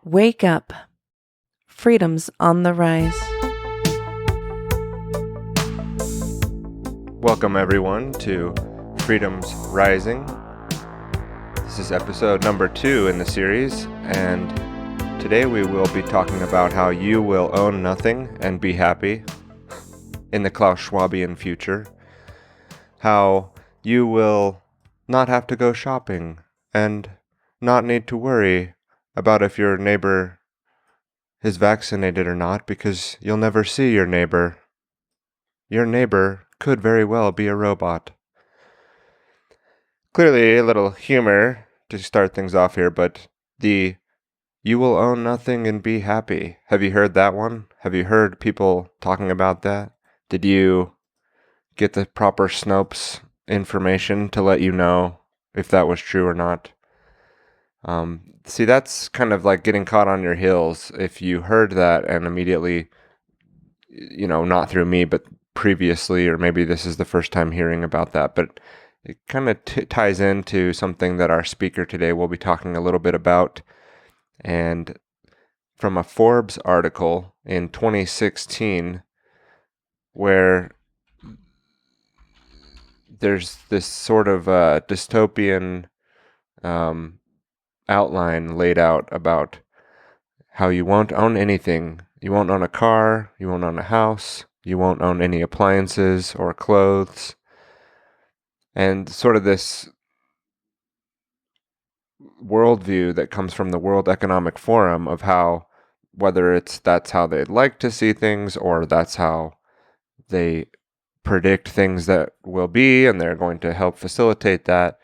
Wake up. Freedom's on the rise. Welcome everyone to Freedom's Rising. This is episode number 2 in the series, and today we will be talking about how you will own nothing and be happy in the Klaus Schwabian future. How you will not have to go shopping and not need to worry about if your neighbor is vaccinated or not, because you'll never see your neighbor. Your neighbor could very well be a robot. Clearly a little humor to start things off here, but you will own nothing and be happy. Have you heard that one? Have you heard people talking about that? Did you get the proper Snopes information to let you know if that was true or not? See, that's kind of like getting caught on your heels if you heard that and immediately, not through me, but previously, or maybe this is the first time hearing about that, but it kind of ties into something that our speaker today will be talking a little bit about. And from a Forbes article in 2016, where there's this sort of dystopian outline laid out about how you won't own anything. You won't own a car, you won't own a house, you won't own any appliances or clothes. And sort of this worldview that comes from the World Economic Forum of how, whether that's how they'd like to see things or that's how they predict things that will be, and they're going to help facilitate that.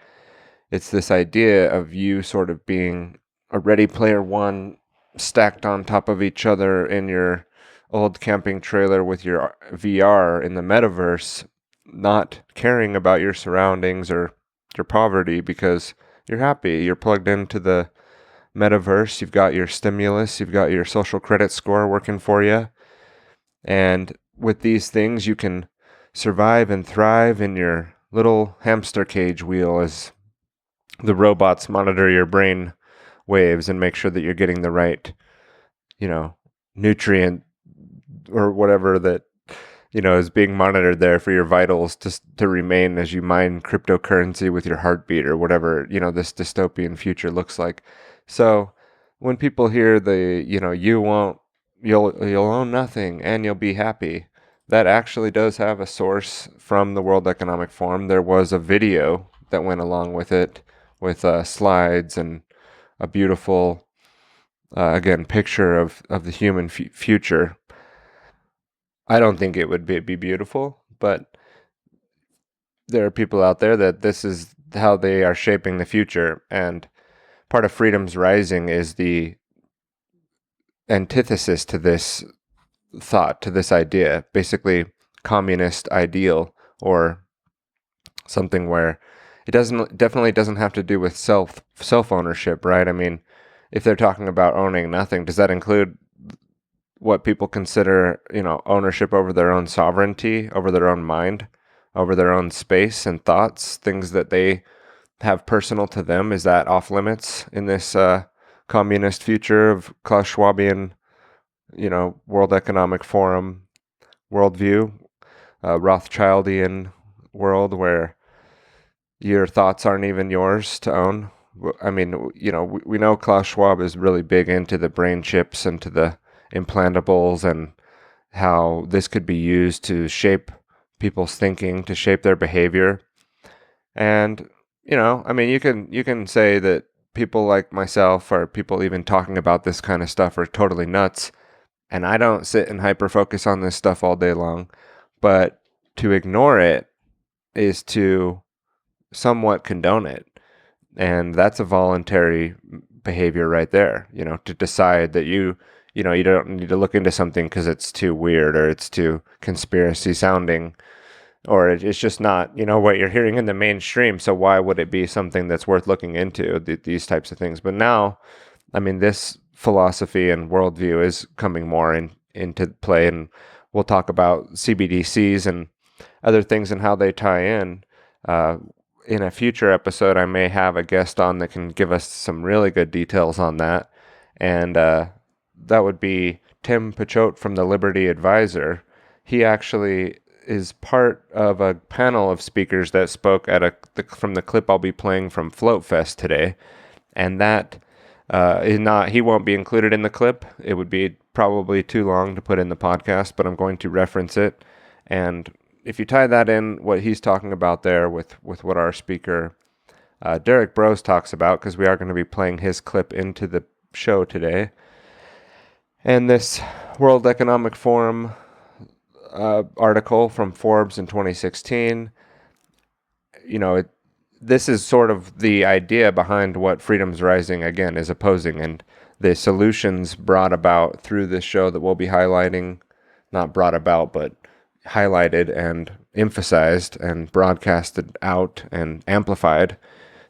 It's this idea of you sort of being a Ready Player One stacked on top of each other in your old camping trailer with your VR in the metaverse, not caring about your surroundings or your poverty because you're happy. You're plugged into the metaverse. You've got your stimulus. You've got your social credit score working for you. And with these things, you can survive and thrive in your little hamster cage wheel as the robots monitor your brain waves and make sure that you're getting the right, nutrient or whatever that, is being monitored there for your vitals to remain as you mine cryptocurrency with your heartbeat or whatever, this dystopian future looks like. So when people hear you'll own nothing and you'll be happy, that actually does have a source from the World Economic Forum. There was a video that went along with it with slides and a beautiful, again, picture of the human future. I don't think it would be beautiful, but there are people out there that this is how they are shaping the future. And part of Freedom's Rising is the antithesis to this thought, to this idea, basically communist ideal, or something where it definitely doesn't have to do with self ownership, right? I mean, if they're talking about owning nothing, does that include what people consider, ownership over their own sovereignty, over their own mind, over their own space and thoughts, things that they have personal to them? Is that off limits in this communist future of Klaus Schwabian, World Economic Forum worldview, Rothschildian world where your thoughts aren't even yours to own? I mean, we know Klaus Schwab is really big into the brain chips and to the implantables and how this could be used to shape people's thinking, to shape their behavior. And, you can say that people like myself or people even talking about this kind of stuff are totally nuts. And I don't sit and hyper-focus on this stuff all day long. But to ignore it is to somewhat condone it. And that's a voluntary behavior right there, to decide that you don't need to look into something because it's too weird or it's too conspiracy sounding, or it's just not, what you're hearing in the mainstream. So why would it be something that's worth looking into, these types of things? But now, this philosophy and worldview is coming more into play, and we'll talk about CBDCs and other things and how they tie in. In a future episode, I may have a guest on that can give us some really good details on that. And that would be Tim Pachote from the Liberty Advisor. He actually is part of a panel of speakers that spoke at from the clip I'll be playing from Float Fest today. And that is not, he won't be included in the clip. It would be probably too long to put in the podcast, but I'm going to reference it. And if you tie that in, what he's talking about there with what our speaker Derek Brose talks about, because we are going to be playing his clip into the show today. And this World Economic Forum article from Forbes in 2016, this is sort of the idea behind what Freedom's Rising, again, is opposing, and the solutions brought about through this show that we'll be highlighting, not brought about, but highlighted and emphasized and broadcasted out and amplified.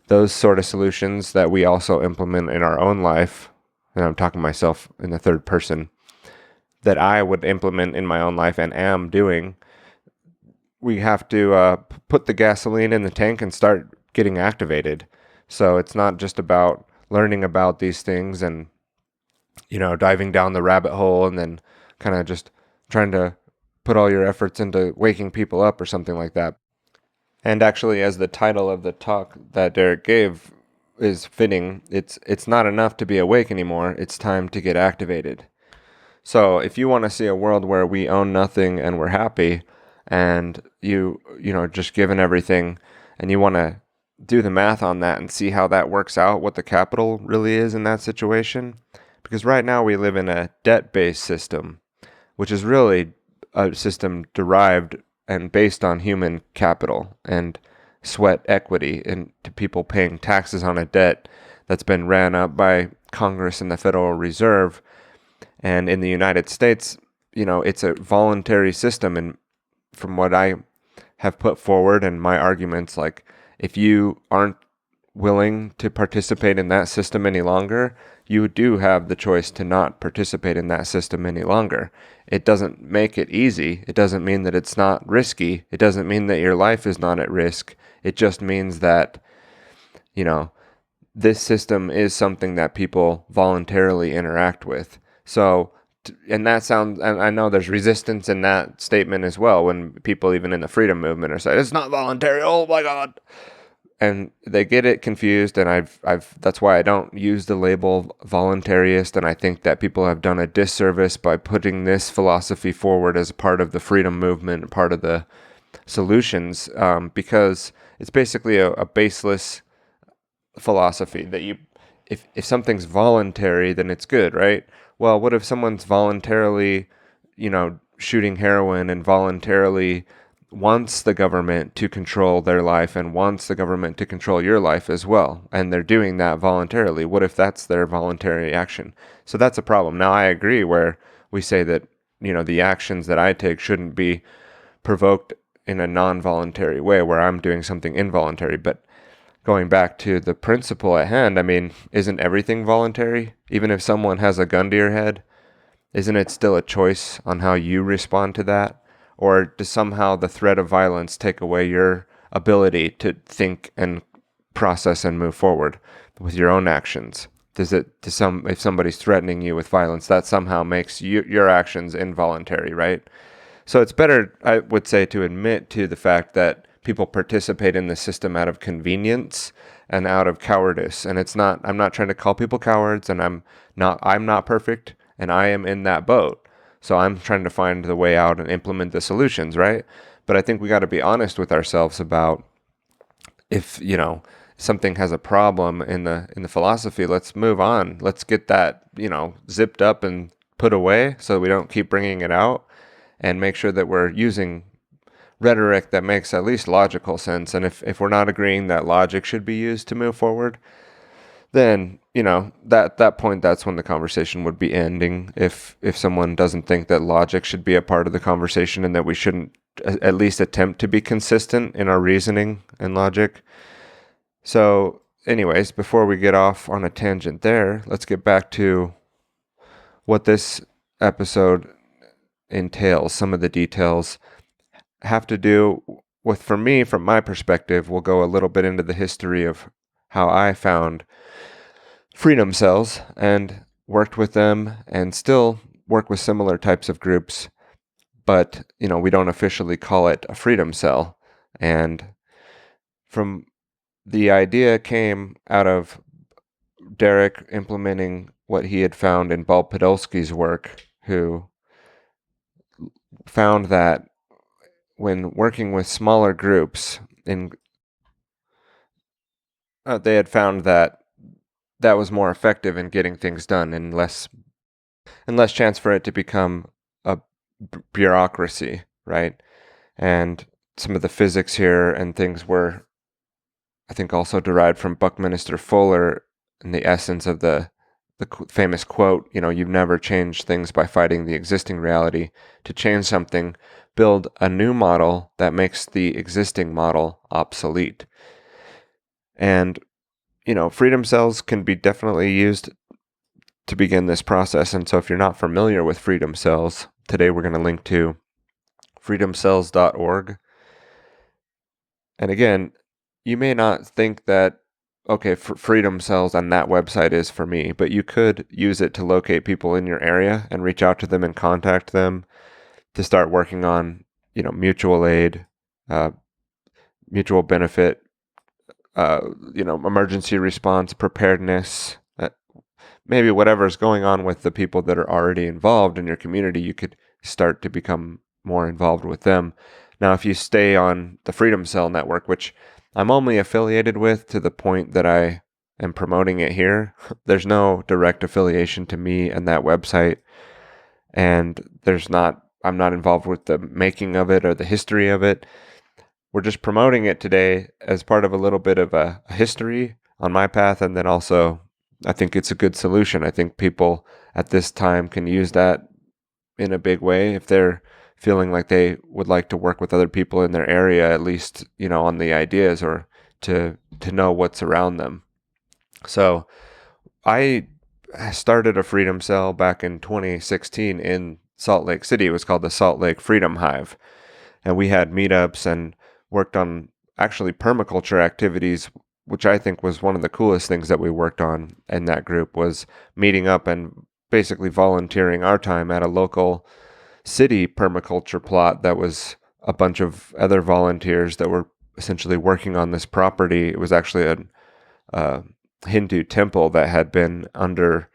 Those sort of solutions that we also implement in our own life, and I'm talking myself in the third person, that I would implement in my own life and am doing, we have to put the gasoline in the tank and start getting activated. So it's not just about learning about these things and, diving down the rabbit hole and then kind of just trying to put all your efforts into waking people up or something like that. And actually, as the title of the talk that Derek gave is fitting, it's not enough to be awake anymore. It's time to get activated. So if you want to see a world where we own nothing and we're happy, and just given everything, and you want to do the math on that and see how that works out, what the capital really is in that situation, because right now we live in a debt-based system, which is really a system derived and based on human capital and sweat equity into people paying taxes on a debt that's been ran up by Congress and the Federal Reserve. And in the United States, it's a voluntary system. And from what I have put forward and my arguments, like, if you aren't willing to participate in that system any longer, you do have the choice to not participate in that system any longer. It doesn't make it easy. It doesn't mean that it's not risky. It doesn't mean that your life is not at risk. It just means that, this system is something that people voluntarily interact with. So, and that sounds, and I know there's resistance in that statement as well, when people even in the freedom movement are saying, it's not voluntary, oh my God. And they get it confused, and I've that's why I don't use the label voluntarist, and I think that people have done a disservice by putting this philosophy forward as a part of the freedom movement, part of the solutions, because it's basically a baseless philosophy that if something's voluntary, then it's good, right? Well, what if someone's voluntarily, shooting heroin and voluntarily wants the government to control their life and wants the government to control your life as well, and they're doing that voluntarily? What if that's their voluntary action? So that's a problem. Now, I agree where we say that, the actions that I take shouldn't be provoked in a non-voluntary way where I'm doing something involuntary. But going back to the principle at hand, I mean, isn't everything voluntary? Even if someone has a gun to your head, isn't it still a choice on how you respond to that? Or does somehow the threat of violence take away your ability to think and process and move forward with your own actions? If somebody's threatening you with violence, that somehow makes your actions involuntary, right? So it's better, I would say, to admit to the fact that people participate in the system out of convenience and out of cowardice. And I'm not trying to call people cowards, and I'm not perfect, and I am in that boat. So I'm trying to find the way out and implement the solutions, right? But I think we got to be honest with ourselves about, if, something has a problem in the philosophy, let's move on. Let's get that, zipped up and put away so we don't keep bringing it out, and make sure that we're using rhetoric that makes at least logical sense. And if we're not agreeing that logic should be used to move forward, then, that point, that's when the conversation would be ending. If someone doesn't think that logic should be a part of the conversation, and that we shouldn't at least attempt to be consistent in our reasoning and logic. So anyways, before we get off on a tangent there, let's get back to what this episode entails. Some of the details have to do with, for me, from my perspective, we'll go a little bit into the history of how I found freedom cells and worked with them and still work with similar types of groups, but we don't officially call it a freedom cell. And from the idea came out of Derek implementing what he had found in Bob Podolsky's work, who found that when working with smaller groups, they had found that was more effective in getting things done and less chance for it to become a bureaucracy, right? And some of the physics here and things were, I think, also derived from Buckminster Fuller and the essence of the famous quote, you've never changed things by fighting the existing reality. To change something, build a new model that makes the existing model obsolete. And, freedom cells can be definitely used to begin this process. And so if you're not familiar with freedom cells, today we're going to link to freedomcells.org. And again, you may not think that, okay, freedom cells on that website is for me, but you could use it to locate people in your area and reach out to them and contact them to start working on, mutual aid, mutual benefit, emergency response, preparedness, maybe whatever's going on with the people that are already involved in your community, you could start to become more involved with them. Now, if you stay on the Freedom Cell network, which I'm only affiliated with to the point that I am promoting it here, there's no direct affiliation to me and that website. And I'm not involved with the making of it or the history of it. We're just promoting it today as part of a little bit of a history on my path. And then also, I think it's a good solution. I think people at this time can use that in a big way if they're feeling like they would like to work with other people in their area, at least, on the ideas or to know what's around them. So I started a Freedom Cell back in 2016 in Salt Lake City. It was called the Salt Lake Freedom Hive. And we had meetups and worked on actually permaculture activities, which I think was one of the coolest things that we worked on in that group, was meeting up and basically volunteering our time at a local city permaculture plot that was a bunch of other volunteers that were essentially working on this property. It was actually a Hindu temple that had been under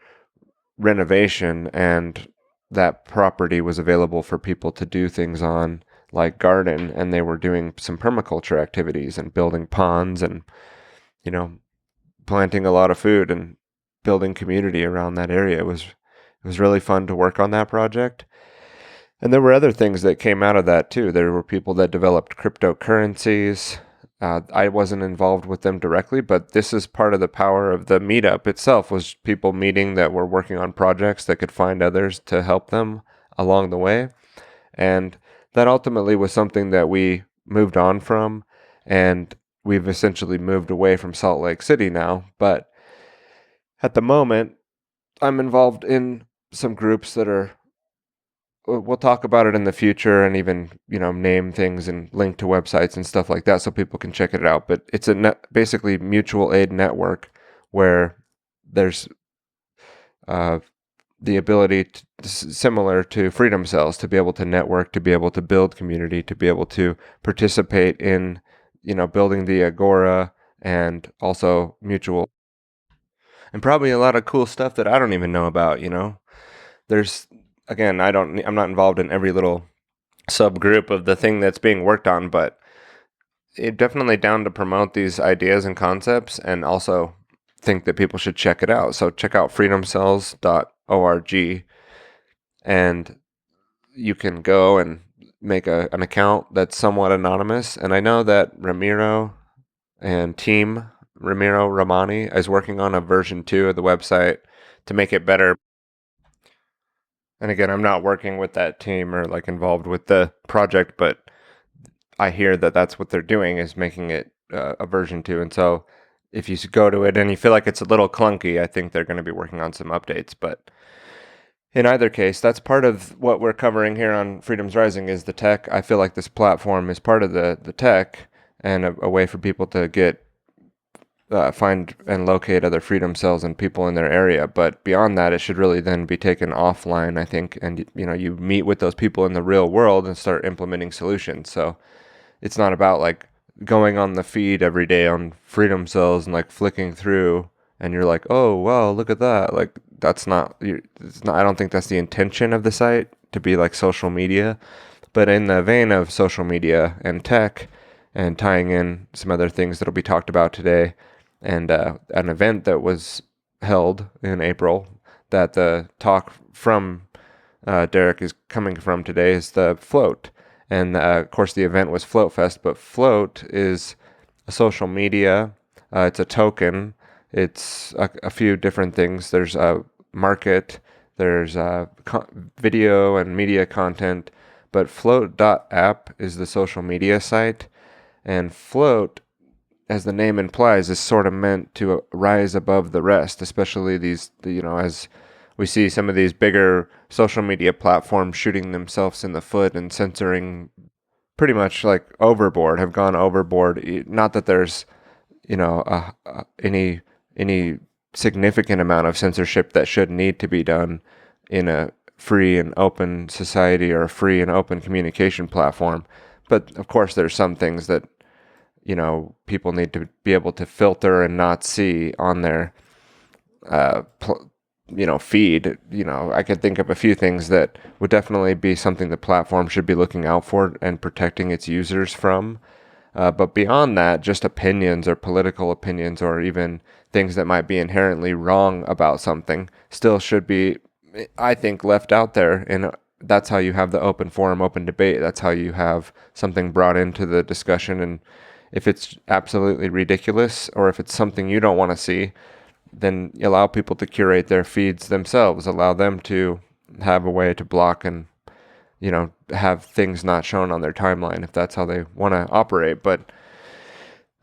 renovation, and that property was available for people to do things on, like garden, and they were doing some permaculture activities and building ponds and, planting a lot of food and building community around that area. It was really fun to work on that project. And there were other things that came out of that too. There were people that developed cryptocurrencies. I wasn't involved with them directly, but this is part of the power of the meetup itself, was people meeting that were working on projects that could find others to help them along the way. And that ultimately was something that we moved on from, and we've essentially moved away from Salt Lake City now. But at the moment, I'm involved in some groups that are, we'll talk about it in the future and even, name things and link to websites and stuff like that so people can check it out. But it's basically mutual aid network where there's the ability similar to Freedom Cells, to be able to network, to be able to build community, to be able to participate in, building the Agora, and also mutual, and probably a lot of cool stuff that I don't even know about. There's, again, I'm not involved in every little subgroup of the thing that's being worked on, but it definitely down to promote these ideas and concepts, and also think that people should check it out. So check out freedomcells.org, and you can go and make an account that's somewhat anonymous. And I know that Ramiro and team Ramiro Ramani is working on a version 2 of the website to make it better. And again, I'm not working with that team or like involved with the project, but I hear that that's what they're doing, is making it a version 2. And so if you go to it and you feel like it's a little clunky, I think they're going to be working on some updates. But in either case, that's part of what we're covering here on Freedom's Rising, is the tech. I feel like this platform is part of the tech, and a way for people to get find and locate other freedom cells and people in their area. But beyond that, it should really then be taken offline, I think. And, you meet with those people in the real world and start implementing solutions. So it's not about like going on the feed every day on freedom cells and like flicking through and you're like, oh, wow, look at that. Like it's not, I don't think that's the intention of the site to be like social media. But in the vein of social media and tech and tying in some other things that'll be talked about today, and an event that was held in April that the talk from Derek is coming from today is the Float. And of course, the event was Float Fest, but Float is a social media, it's a token, it's a few different things. There's a market, there's video and media content, but Float.app is the social media site. And Float, as the name implies, is sort of meant to rise above the rest, especially these, as we see some of these bigger social media platforms shooting themselves in the foot and censoring pretty much like overboard, have gone overboard. Not that there's, any significant amount of censorship that should need to be done in a free and open society or a free and open communication platform. But of course, there's some things that people need to be able to filter and not see on their, feed. I could think of a few things that would definitely be something the platform should be looking out for and protecting its users from. But beyond that, just opinions or political opinions or even things that might be inherently wrong about something still should be, I think, left out there. And that's how you have the open forum, open debate. That's how you have something brought into the discussion. And if it's absolutely ridiculous or if it's something you don't want to see, then allow people to curate their feeds themselves. Allow them to have a way to block and, have things not shown on their timeline if that's how they want to operate. But,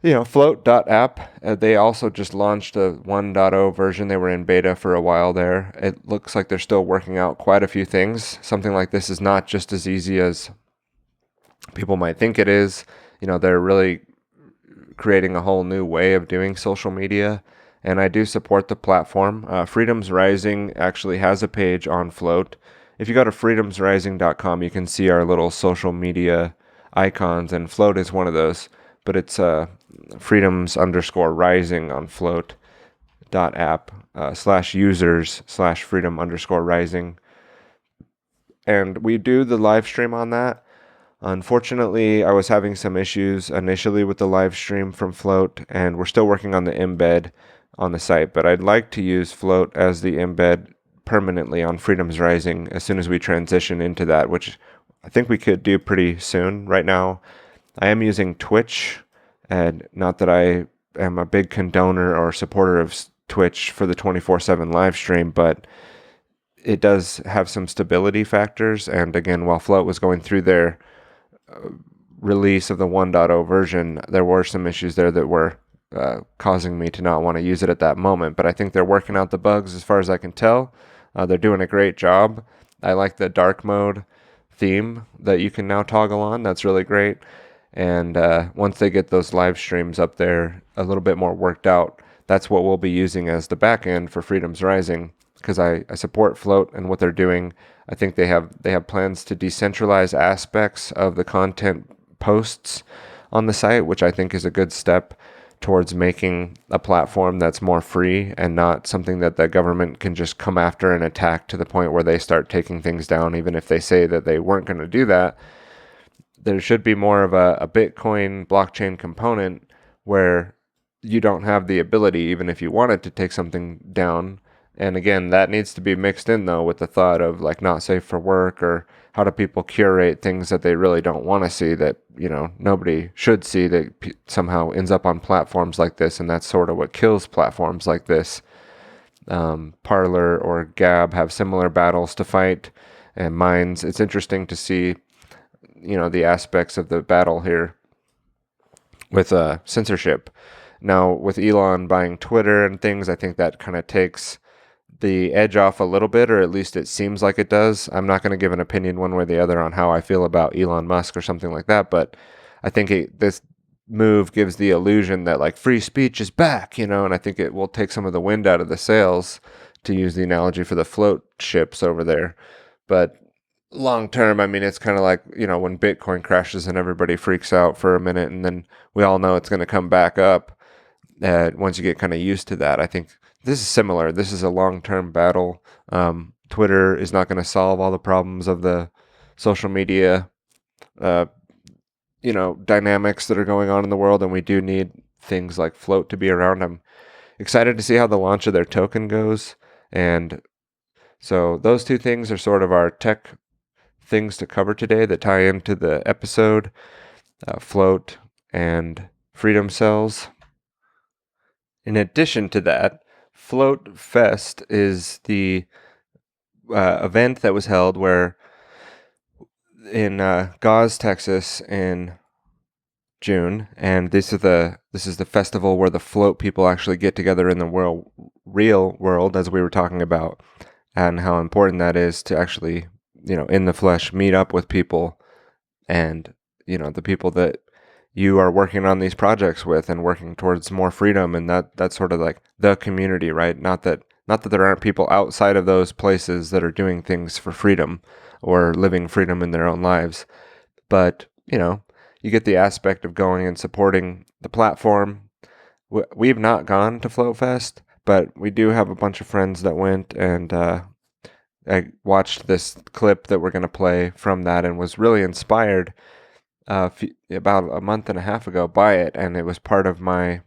Float.app, they also just launched a 1.0 version. They were in beta for a while there. It looks like they're still working out quite a few things. Something like this is not just as easy as people might think it is. They're really creating a whole new way of doing social media, and I do support the platform. Freedoms Rising actually has a page on Float. If you go to freedomsrising.com, you can see our little social media icons, and Float is one of those, but it's freedoms_rising on float.app /users/freedom_rising. And we do the live stream on that. Unfortunately, I was having some issues initially with the live stream from Float, and we're still working on the embed on the site, but I'd like to use Float as the embed permanently on Freedoms Rising as soon as we transition into that, which I think we could do pretty soon. Right now, I am using Twitch, and not that I am a big condoner or supporter of Twitch for the 24/7 live stream, but it does have some stability factors. And again, while Float was going through their release of the 1.0 version, there were some issues there that were causing me to not want to use it at that moment. But I think they're working out the bugs as far as I can tell. They're doing a great job. I like the dark mode theme that you can now toggle on. That's really great. And once they get those live streams up there a little bit more worked out, that's what we'll be using as the back end for Freedoms Rising, because I support Float and what they're doing. I think they have plans to decentralize aspects of the content posts on the site, which I think is a good step towards making a platform that's more free and not something that the government can just come after and attack to the point where they start taking things down, even if they say that they weren't going to do that. There should be more of a Bitcoin blockchain component where you don't have the ability, even if you wanted to take something down. And again, that needs to be mixed in, though, with the thought of like not safe for work, or how do people curate things that they really don't want to see, that, nobody should see, that somehow ends up on platforms like this. And that's sort of what kills platforms like this. Parler or Gab have similar battles to fight, and Minds. It's interesting to see, the aspects of the battle here with censorship. Now, with Elon buying Twitter and things, I think that kind of takes the edge off a little bit, or at least it seems like it does. I'm not going to give an opinion one way or the other on how I feel about Elon Musk or something like that, but I think move gives the illusion that like free speech is back, and I think it will take some of the wind out of the sails, to use the analogy for the float ships over there. But long term, I mean, it's kind of like, when Bitcoin crashes and everybody freaks out for a minute, and then we all know it's going to come back up once you get kind of used to that. I think this is similar. This is a long term battle. Twitter is not going to solve all the problems of the social media uh, dynamics that are going on in the world, and we do need things like Float to be around. I'm excited to see how the launch of their token goes, and so those two things are sort of our tech things to cover today that tie into the episode: Float and Freedom Cells. In addition to that, Float Fest is the event that was held where in Gause, Texas, in June, and this is the festival where the float people actually get together in the real world, as we were talking about, and how important that is to actually, in the flesh, meet up with people, and the people that you are working on these projects with and working towards more freedom, and that's sort of like the community, right? Not that there aren't people outside of those places that are doing things for freedom or living freedom in their own lives, but you get the aspect of going and supporting the platform. We've not gone to Float Fest, but we do have a bunch of friends that went, and I watched this clip that we're going to play from that and was really inspired about a month and a half ago by it, and it was part of my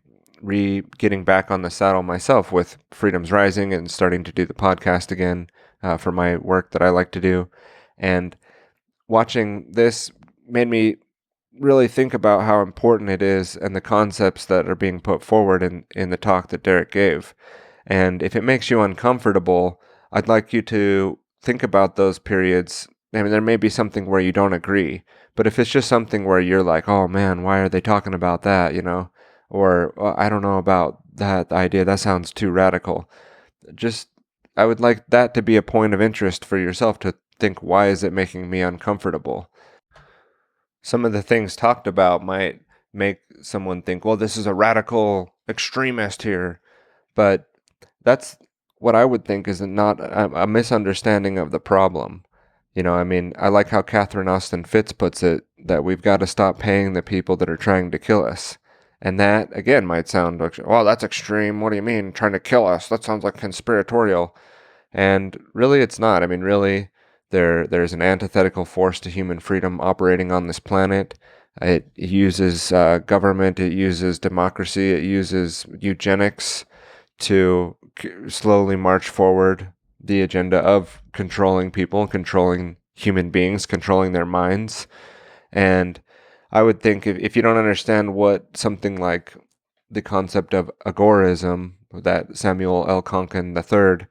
getting back on the saddle myself with Freedom's Rising and starting to do the podcast again for my work that I like to do. And watching this made me really think about how important it is and the concepts that are being put forward in the talk that Derek gave. And if it makes you uncomfortable, I'd like you to think about those periods. I mean, there may be something where you don't agree, but if it's just something where you're like, oh man, why are they talking about that, or I don't know about that idea, that sounds too radical. I would like that to be a point of interest for yourself to think, why is it making me uncomfortable? Some of the things talked about might make someone think, well, this is a radical extremist here. But that's what I would think is not a misunderstanding of the problem. I mean, I like how Catherine Austin Fitts puts it, that we've got to stop paying the people that are trying to kill us. And that, again, might sound like, well, that's extreme. What do you mean, trying to kill us? That sounds like conspiratorial. And really, it's not. I mean, really, there's an antithetical force to human freedom operating on this planet. It uses government, it uses democracy, it uses eugenics to slowly march forward the agenda of controlling people, controlling human beings, controlling their minds. And I would think if you don't understand what something like the concept of agorism that Samuel L. Konkin III,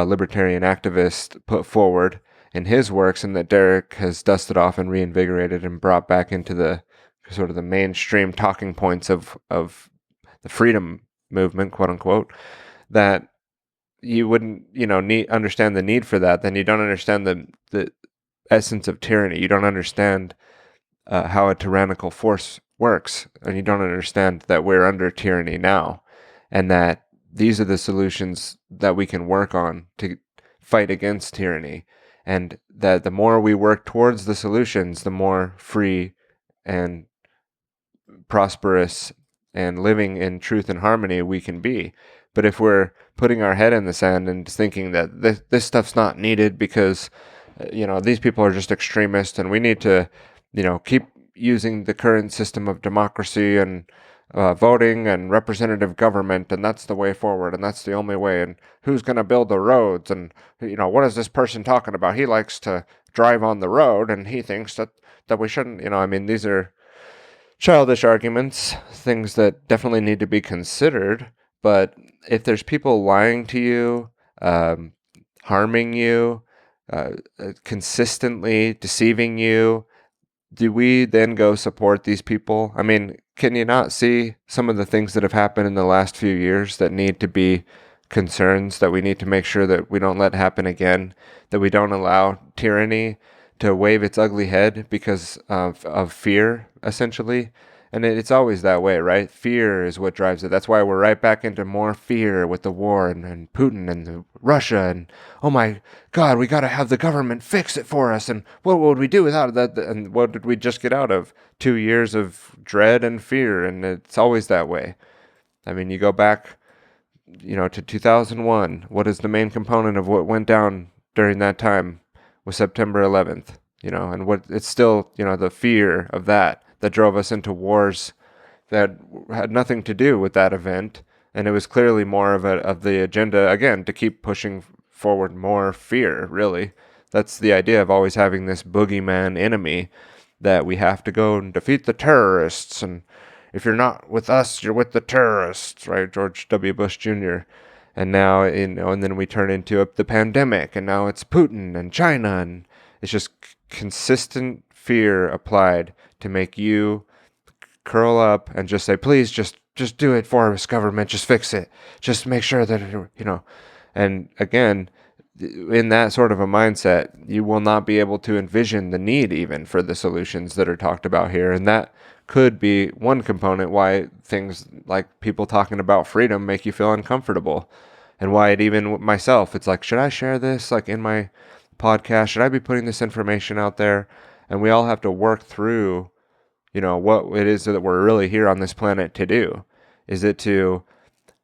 libertarian activist, put forward in his works, and that Derek has dusted off and reinvigorated and brought back into the sort of the mainstream talking points of the freedom movement, quote unquote, that you wouldn't, understand the need for that, then you don't understand the essence of tyranny. You don't understand how a tyrannical force works, and you don't understand that we're under tyranny now, and that these are the solutions that we can work on to fight against tyranny, and that the more we work towards the solutions, the more free and prosperous and living in truth and harmony we can be. But if we're putting our head in the sand and thinking that this stuff's not needed because these people are just extremists, and we need to keep using the current system of democracy and voting and representative government, and that's the way forward, and that's the only way, and who's going to build the roads, and what is this person talking about? He likes to drive on the road, and he thinks that we shouldn't. I mean, these are childish arguments, things that definitely need to be considered. But if there's people lying to you, harming you, consistently deceiving you, do we then go support these people? I mean, can you not see some of the things that have happened in the last few years that need to be concerns, that we need to make sure that we don't let happen again, that we don't allow tyranny to wave its ugly head because of fear, essentially? And it's always that way, right? Fear is what drives it. That's why we're right back into more fear with the war and Putin and Russia. And oh my God, we got to have the government fix it for us. And what would we do without that? And what did we just get out of? 2 years of dread and fear. And it's always that way. I mean, you go back, to 2001. What is the main component of what went down during that time was September 11th, and what it's still, the fear of that drove us into wars that had nothing to do with that event. And it was clearly more of the agenda, again, to keep pushing forward more fear, really. That's the idea of always having this boogeyman enemy that we have to go and defeat the terrorists. And if you're not with us, you're with the terrorists, right? George W. Bush Jr. And now, and then we turn into the pandemic, and now it's Putin and China, and it's just consistent fear applied to make you curl up and just say, please, just do it for us, government, just fix it. Just make sure that, and again, in that sort of a mindset, you will not be able to envision the need even for the solutions that are talked about here. And that could be one component why things like people talking about freedom make you feel uncomfortable, and why it even myself, it's like, should I share this like in my podcast? Should I be putting this information out there? And we all have to work through, what it is that we're really here on this planet to do. Is it to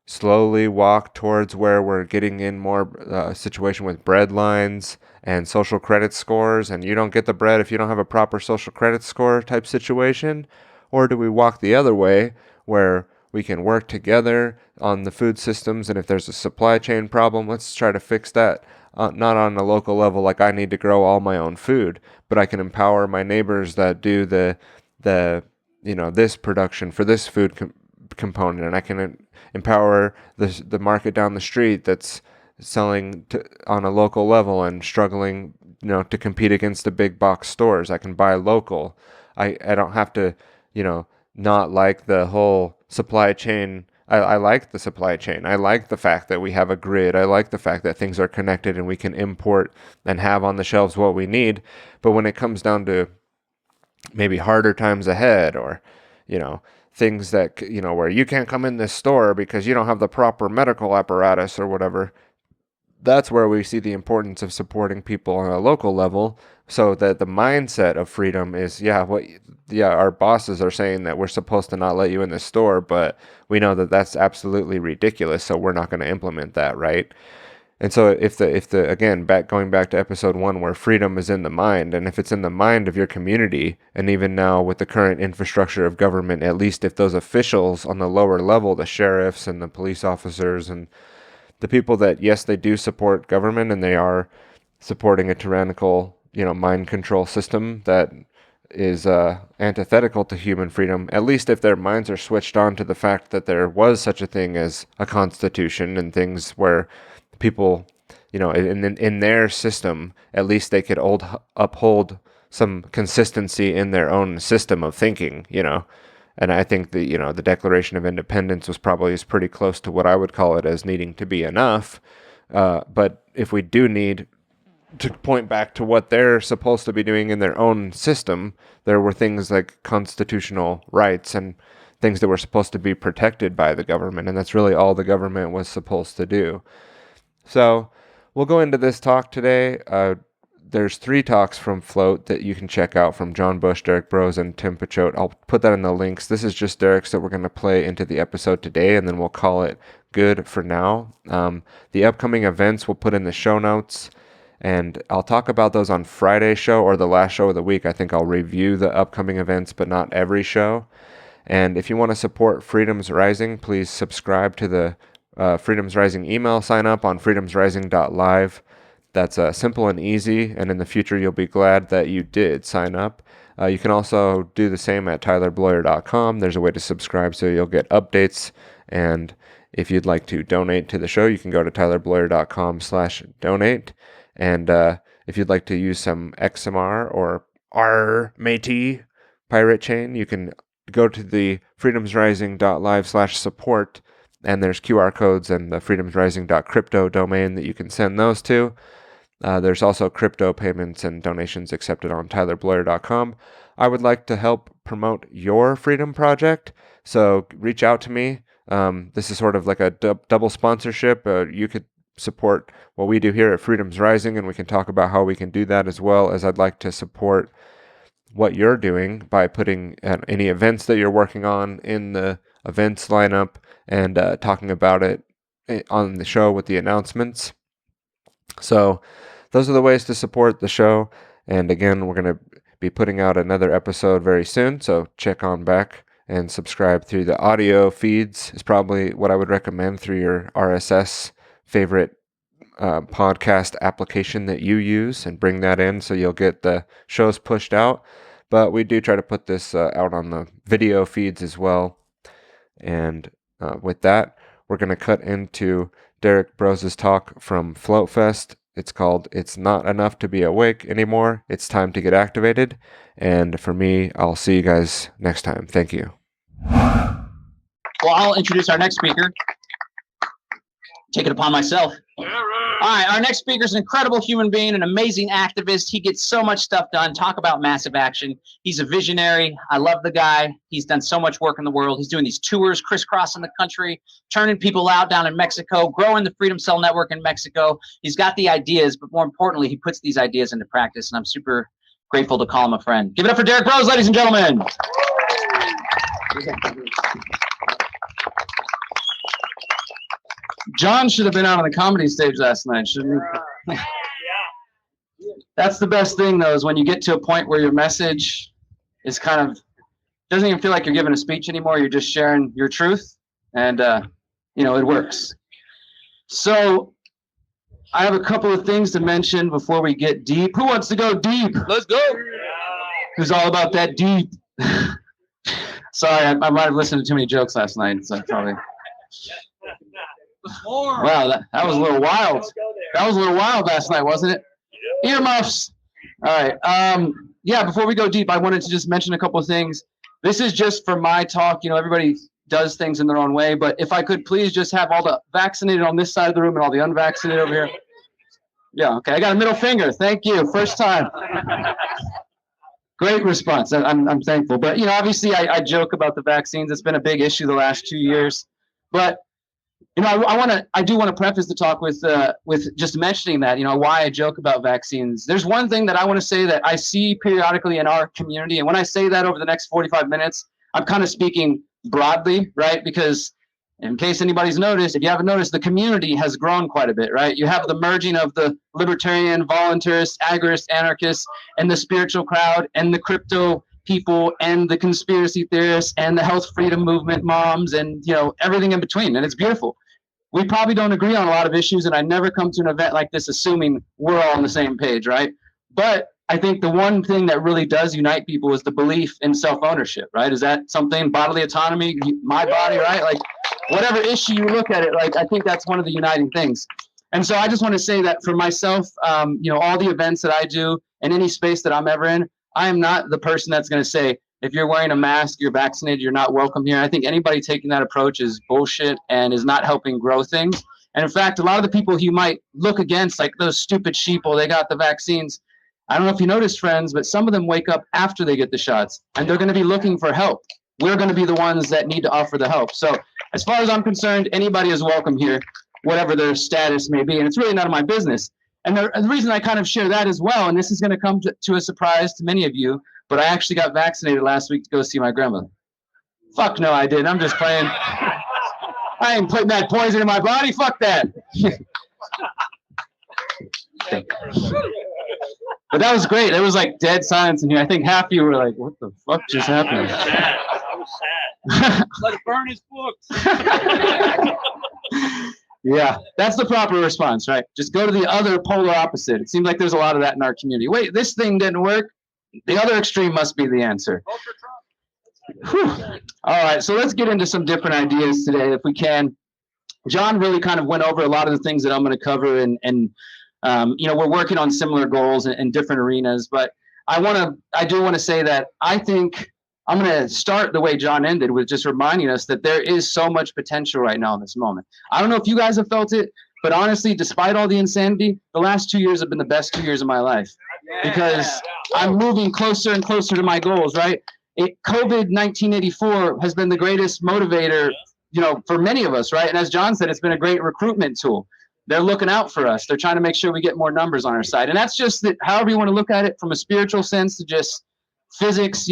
slowly walk towards where we're getting in more situation with bread lines and social credit scores, and you don't get the bread if you don't have a proper social credit score type situation? Or do we walk the other way where we can work together on the food systems, and if there's a supply chain problem, let's try to fix that, not on a local level like I need to grow all my own food, but I can empower my neighbors that do the this production for this food component, and I can empower the market down the street that's selling on a local level and struggling, to compete against the big box stores. I can buy local. I don't have to, not like the whole supply chain. I like the supply chain. I like the fact that we have a grid. I like the fact that things are connected and we can import and have on the shelves what we need. But when it comes down to maybe harder times ahead, or, things that, where you can't come in this store because you don't have the proper medical apparatus or whatever, that's where we see the importance of supporting people on a local level, so that the mindset of freedom is, our bosses are saying that we're supposed to not let you in the store, but we know that that's absolutely ridiculous, so we're not going to implement that, right? And so if the again, going back to episode 1, where freedom is in the mind, and if it's in the mind of your community, and even now with the current infrastructure of government, at least if those officials on the lower level, the sheriffs and the police officers and the people that, yes, they do support government and they are supporting a tyrannical, mind control system that is antithetical to human freedom, at least if their minds are switched on to the fact that there was such a thing as a constitution and things where people, in their system, at least they could uphold some consistency in their own system of thinking, And I think the Declaration of Independence was probably is pretty close to what I would call it as needing to be enough. But if we do need to point back to what they're supposed to be doing in their own system, there were things like constitutional rights and things that were supposed to be protected by the government. And that's really all the government was supposed to do. So we'll go into this talk today. There's 3 talks from Float that you can check out from John Bush, Derek Bros, and Tim Pachote. I'll put that in the links. This is just Derek's that we're going to play into the episode today, and then we'll call it good for now. The upcoming events we'll put in the show notes, and I'll talk about those on Friday's show or the last show of the week. I think I'll review the upcoming events, but not every show. And if you want to support Freedoms Rising, please subscribe to the Freedoms Rising email, sign up on freedomsrising.live. That's simple and easy, and in the future you'll be glad that you did sign up. You can also do the same at tylerbloyer.com. There's a way to subscribe so you'll get updates, and if you'd like to donate to the show, you can go to tylerbloyer.com/donate, and if you'd like to use some XMR or R matey pirate chain, you can go to the freedomsrising.live/support, and there's QR codes and the freedomsrising.crypto domain that you can send those to. There's also crypto payments and donations accepted on tylerbloyer.com. I would like to help promote your freedom project. So reach out to me. This is sort of like a double sponsorship. You could support what we do here at Freedom's Rising, and we can talk about how we can do that, as well as I'd like to support what you're doing by putting any events that you're working on in the events lineup and talking about it on the show with the announcements. So those are the ways to support the show. And again, we're going to be putting out another episode very soon, so check on back and subscribe through the audio feeds is probably what I would recommend through your RSS favorite podcast application that you use, and bring that in so you'll get the shows pushed out. But we do try to put this out on the video feeds as well. And with that, we're going to cut into Derek Brose's talk from Float Fest. It's called "It's Not Enough to Be Awake Anymore. It's Time to Get Activated." And for me, I'll see you guys next time. Thank you. Well, I'll introduce our next speaker. Take it upon myself. All right, our next speaker is an incredible human being, an amazing activist. He gets so much stuff done. Talk about massive action. He's a visionary. I love the guy. He's done so much work in the world. He's doing these tours, crisscrossing the country, turning people out down in Mexico, growing the Freedom Cell Network in Mexico. He's got the ideas, but more importantly, he puts these ideas into practice, and I'm super grateful to call him a friend. Give it up for Derek Brose, ladies and gentlemen. John should have been out on the comedy stage last night, shouldn't he? That's the best thing, though, is when you get to a point where your message is kind of, doesn't even feel like you're giving a speech anymore. You're just sharing your truth, and, it works. So I have a couple of things to mention before we get deep. Who wants to go deep? Let's go. Who's all about that deep? Sorry, I might have listened to too many jokes last night, so probably. Wow, that was a little wild. That was a little wild last night, wasn't it? Earmuffs. All right. Yeah, before we go deep, I wanted to just mention a couple of things. This is just for my talk. Everybody does things in their own way, but if I could please just have all the vaccinated on this side of the room and all the unvaccinated over here. Yeah, okay. I got a middle finger. Thank you. First time. Great response. I'm thankful. But, obviously I joke about the vaccines. It's been a big issue the last 2 years. But I do want to preface the talk with just mentioning that, why I joke about vaccines. There's one thing that I want to say that I see periodically in our community. And when I say that over the next 45 minutes, I'm kind of speaking broadly, right? Because in case anybody's noticed, if you haven't noticed, the community has grown quite a bit, right? You have the merging of the libertarian, voluntarist, agorist, anarchists, and the spiritual crowd, and the crypto people, and the conspiracy theorists, and the health freedom movement moms, and everything in between. And it's beautiful. We probably don't agree on a lot of issues, and I never come to an event like this assuming we're all on the same page, right? But I think the one thing that really does unite people is the belief in self-ownership, right? Is that something, bodily autonomy, my body, right? Like, whatever issue you look at it, like, I think that's one of the uniting things. And so I just want to say that for myself, all the events that I do and any space that I'm ever in, I am not the person that's going to say, if you're wearing a mask, you're vaccinated, you're not welcome here. I think anybody taking that approach is bullshit and is not helping grow things. And in fact, a lot of the people you might look against, like those stupid sheeple, they got the vaccines. I don't know if you noticed, friends, but some of them wake up after they get the shots, and they're going to be looking for help. We're going to be the ones that need to offer the help. So as far as I'm concerned, anybody is welcome here, whatever their status may be. And it's really none of my business. And the reason I kind of share that as well, and this is going to come to a surprise to many of you, but I actually got vaccinated last week to go see my grandmother. Fuck no, I didn't. I'm just playing. I ain't putting that poison in my body. Fuck that. But that was great. It was like dead silence in here. I think half of you were like, what the fuck just happened? I was sad. Let it burn his books. Yeah, that's the proper response, right? Just go to the other polar opposite. It seems like there's a lot of that in our community. Wait, this thing didn't work. The other extreme must be the answer. Whew. All right, so let's get into some different ideas today if we can. John really kind of went over a lot of the things that I'm going to cover, and we're working on similar goals in different arenas. But I do want to say that I think I'm going to start the way John ended, with just reminding us that there is so much potential right now in this moment. I don't know if you guys have felt it, but honestly, despite all the insanity, the last 2 years have been the best 2 years of my life, because I'm moving closer and closer to my goals, right? COVID 1984 has been the greatest motivator, for many of us, right? And as John said, it's been a great recruitment tool. They're looking out for us. They're trying to make sure we get more numbers on our side. And that's just that, however you want to look at it, from a spiritual sense to just physics,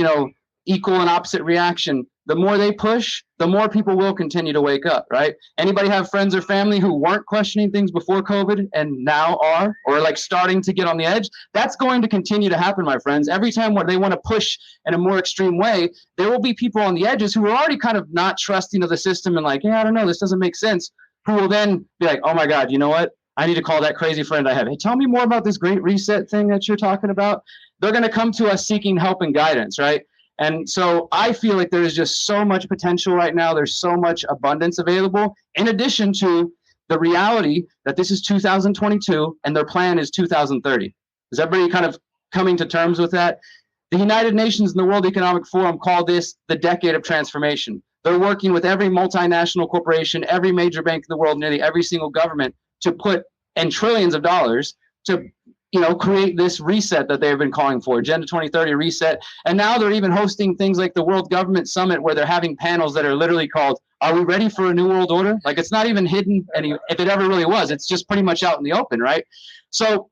equal and opposite reaction. The more they push, the more people will continue to wake up, right? Anybody have friends or family who weren't questioning things before COVID and now are, or like starting to get on the edge? That's going to continue to happen, my friends. Every time when they want to push in a more extreme way, there will be people on the edges who are already kind of not trusting of the system and like, yeah, I don't know, this doesn't make sense, who will then be like, oh my God, you know what? I need to call that crazy friend I have. Hey, tell me more about this great reset thing that you're talking about. They're going to come to us seeking help and guidance, right? And so I feel like there is just so much potential right now. There's so much abundance available, in addition to the reality that this is 2022 and their plan is 2030. Is everybody kind of coming to terms with that? The United Nations and the World Economic Forum call this the decade of transformation. They're working with every multinational corporation, every major bank in the world, nearly every single government, to put in trillions of dollars to create this reset that they've been calling for, Agenda 2030 reset. And now they're even hosting things like the World Government Summit, where they're having panels that are literally called, are we ready for a new world order? Like, it's not even hidden if it ever really was. It's just pretty much out in the open, right? So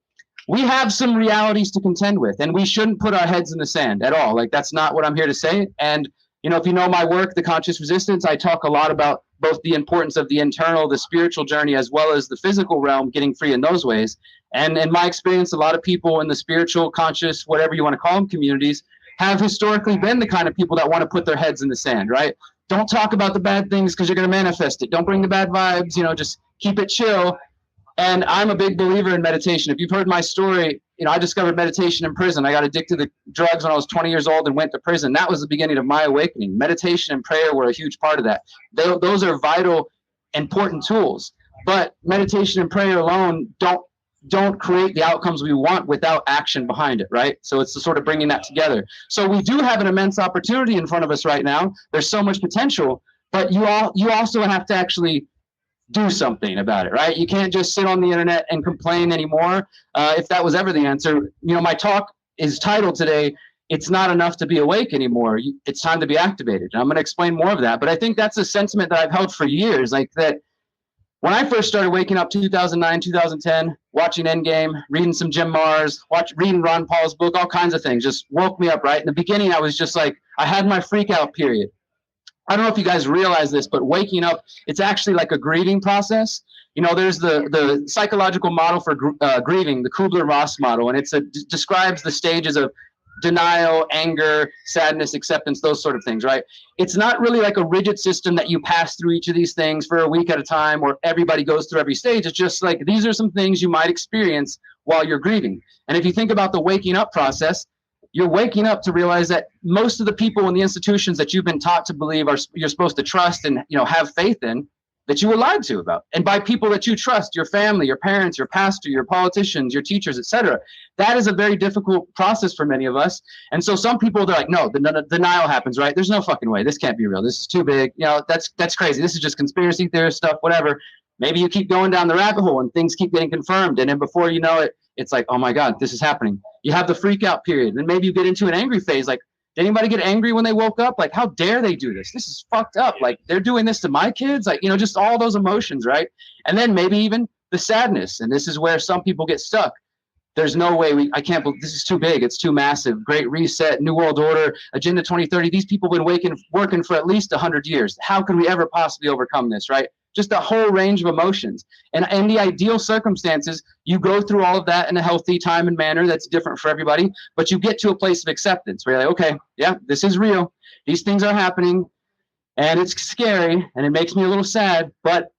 we have some realities to contend with, and we shouldn't put our heads in the sand at all. Like, that's not what I'm here to say. And if you know my work, The Conscious Resistance, I talk a lot about both the importance of the internal, the spiritual journey, as well as the physical realm, getting free in those ways. And in my experience, a lot of people in the spiritual, conscious, whatever you want to call them, communities, have historically been the kind of people that want to put their heads in the sand, right? Don't talk about the bad things because you're going to manifest it. Don't bring the bad vibes, just keep it chill. And I'm a big believer in meditation. If you've heard my story, I discovered meditation in prison. I got addicted to drugs when I was 20 years old and went to prison. That was the beginning of my awakening. Meditation and prayer were a huge part of that. Those are vital, important tools. But meditation and prayer alone don't create the outcomes we want without action behind it, right? So it's the sort of bringing that together. So we do have an immense opportunity in front of us right now. There's so much potential, but you also have to actually do something about it, right? You can't just sit on the internet and complain anymore. If that was ever the answer, my talk is titled today, It's Not Enough to Be Awake Anymore. It's time to be activated. And I'm going to explain more of that. But I think that's a sentiment that I've held for years, like that. When I first started waking up 2009, 2010, watching Endgame, reading some Jim Mars, reading Ron Paul's book, all kinds of things, just woke me up, right? In the beginning, I was just like, I had my freak out period. I don't know if you guys realize this, but waking up, it's actually like a grieving process. There's the psychological model for grieving, the Kubler-Ross model, and it describes the stages of denial, anger, sadness, acceptance, those sort of things, right? It's not really like a rigid system that you pass through each of these things for a week at a time, or everybody goes through every stage. It's just like, these are some things you might experience while you're grieving. And if you think about the waking up process, you're waking up to realize that most of the people in the institutions that you've been taught to believe you're supposed to trust and have faith in, that you were lied to about, and by people that you trust, your family, your parents, your pastor, your politicians, your teachers, etc. That is a very difficult process for many of us. And so some people, they're like, no, the denial happens, right? There's no fucking way. This can't be real. This is too big. That's crazy. This is just conspiracy theorist stuff, whatever. Maybe you keep going down the rabbit hole and things keep getting confirmed. And then before you know it, it's like, oh my God, this is happening. You have the freak out period. And maybe you get into an angry phase, like, did anybody get angry when they woke up? Like, how dare they do this? This is fucked up. Like, they're doing this to my kids. Like, just all those emotions, right? And then maybe even the sadness. And this is where some people get stuck. There's no way I can't believe this is too big. It's too massive. Great reset, new world order, Agenda 2030. These people have been working for at least 100 years. How can we ever possibly overcome this, right? Just a whole range of emotions. And in the ideal circumstances, you go through all of that in a healthy time and manner that's different for everybody, but you get to a place of acceptance where you're like, okay, yeah, this is real. These things are happening, and it's scary, and it makes me a little sad, but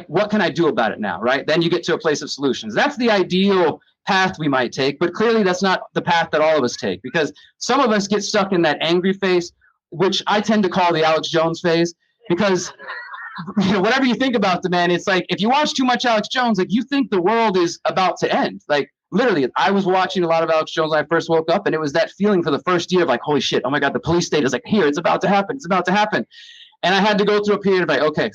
what can I do about it now, right? Then you get to a place of solutions. That's the ideal path we might take, but clearly that's not the path that all of us take, because some of us get stuck in that angry phase, which I tend to call the Alex Jones phase, because whatever you think about the man, it's like, if you watch too much Alex Jones, like, you think the world is about to end. Like, literally, I was watching a lot of Alex Jones when I first woke up, and it was that feeling for the first year of like, holy shit, oh my God, the police state is like, here, it's about to happen. It's about to happen. And I had to go through a period of like, okay,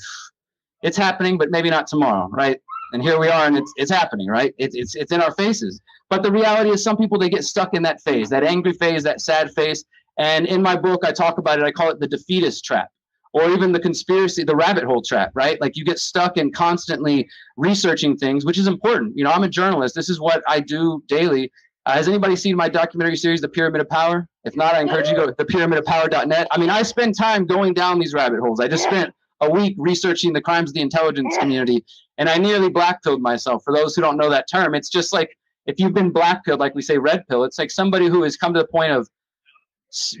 it's happening, but maybe not tomorrow, right? And here we are, and it's happening, right? It's in our faces. But the reality is, some people, they get stuck in that phase, that angry phase, that sad phase. And in my book, I talk about it. I call it the defeatist trap, or even the conspiracy, the rabbit hole trap, right? Like you get stuck in constantly researching things, which is important. You know, I'm a journalist. This is what I do daily. Has anybody seen my documentary series, The Pyramid of Power? If not, I encourage you to go to thepyramidofpower.net. I mean, I spend time going down these rabbit holes. I just spent a week researching the crimes of the intelligence community, and I nearly black-pilled myself. For those who don't know that term, it's just like if you've been black-pilled, like we say red pill, it's like somebody who has come to the point of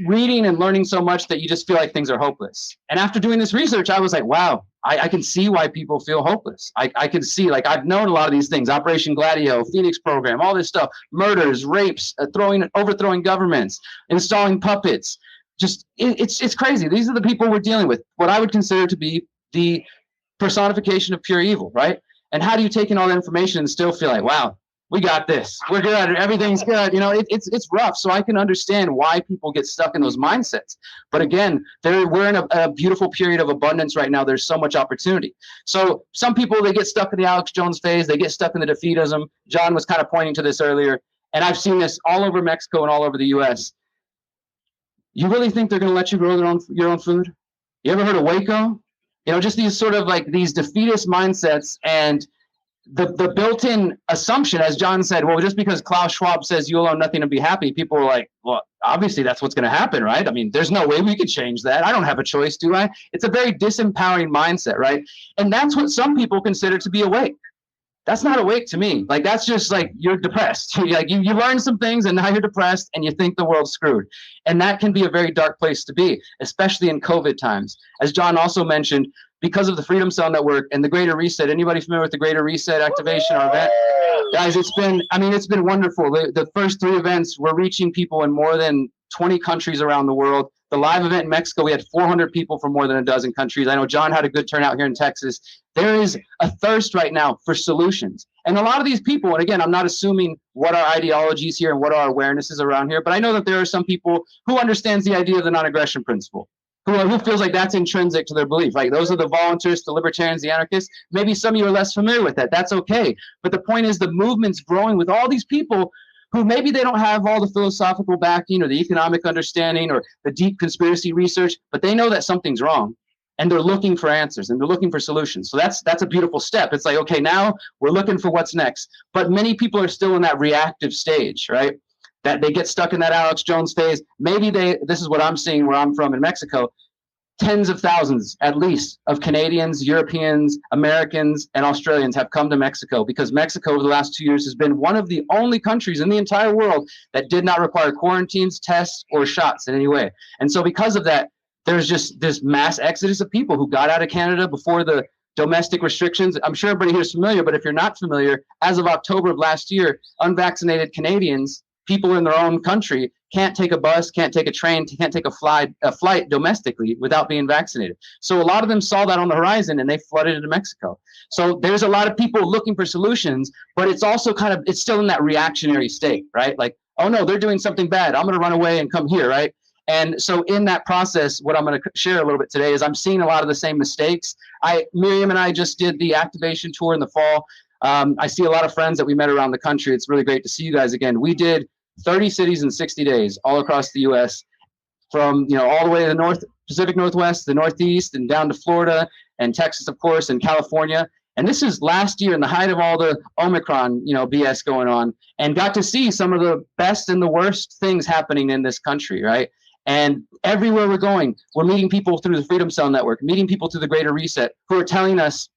reading and learning so much that you just feel like things are hopeless. And after doing this research, I was like, wow, I can see why people feel hopeless. I can see, like, I've known a lot of these things, Operation Gladio, Phoenix program, all this stuff, murders, rapes, overthrowing governments, installing puppets. Just, it's crazy. These are the people we're dealing with, what I would consider to be the personification of pure evil, right? And how do you take in all that information and still feel like, wow, we got this, we're good, everything's good? You know, it's rough. So I can understand why people get stuck in those mindsets. But again, we're in a beautiful period of abundance right now. There's so much opportunity. So some people, they get stuck in the Alex Jones phase, they get stuck in the defeatism. John was kind of pointing to this earlier, and I've seen this all over Mexico and all over the US. You really think they're going to let you grow your own food? You ever heard of Waco? You know, just these sort of like these defeatist mindsets, and the built-in assumption, as John said, well, just because Klaus Schwab says you'll own nothing and be happy, people are like, well, obviously that's what's going to happen, right? I mean, there's no way we could change that. I don't have a choice, do I? It's a very disempowering mindset, right? And that's what some people consider to be awake. That's not awake to me. Like, that's just like, you're depressed. Like you learn some things and now you're depressed and you think the world's screwed. And that can be a very dark place to be, especially in COVID times. As John also mentioned, because of the Freedom Cell Network and the Greater Reset. Anybody familiar with the Greater Reset activation or event? Guys, it's been wonderful. The first 3 events, we're reaching people in more than 20 countries around the world. The live event in Mexico, we had 400 people from more than a dozen countries. I know John had a good turnout here in Texas. There is a thirst right now for solutions. And a lot of these people, and again, I'm not assuming what our ideologies here and what our awareness is around here, but I know that there are some people who understands the idea of the non-aggression principle. Who feels like that's intrinsic to their belief. Like, those are the voluntarists, the libertarians, the anarchists. Maybe some of you are less familiar with that. That's okay. But the point is, the movement's growing with all these people who maybe they don't have all the philosophical backing or the economic understanding or the deep conspiracy research, but they know that something's wrong. And they're looking for answers and they're looking for solutions. So that's a beautiful step. It's like, okay, now we're looking for what's next. But many people are still in that reactive stage, right? That they get stuck in that Alex Jones phase. Maybe this is what I'm seeing where I'm from in Mexico, tens of thousands at least of Canadians, Europeans, Americans, and Australians have come to Mexico, because Mexico over the last 2 years has been one of the only countries in the entire world that did not require quarantines, tests, or shots in any way. And so because of that, there's just this mass exodus of people who got out of Canada before the domestic restrictions. I'm sure everybody here is familiar, but if you're not familiar, as of October of last year, unvaccinated Canadians, people in their own country, can't take a bus, can't take a train, can't take a flight domestically without being vaccinated. So a lot of them saw that on the horizon and they flooded into Mexico. So there's a lot of people looking for solutions, but it's also it's still in that reactionary state, right? Like, oh no, they're doing something bad, I'm going to run away and come here, right? And so in that process, what I'm going to share a little bit today is I'm seeing a lot of the same mistakes. Miriam and I just did the activation tour in the fall. I see a lot of friends that we met around the country. It's really great to see you guys again. We did 30 cities in 60 days all across the U.S., from all the way to the Pacific Northwest, the Northeast, and down to Florida and Texas, of course, and California. And this is last year in the height of all the Omicron, BS going on, and got to see some of the best and the worst things happening in this country, right? And everywhere we're going, we're meeting people through the Freedom Cell Network, meeting people through the Greater Reset, who are telling us,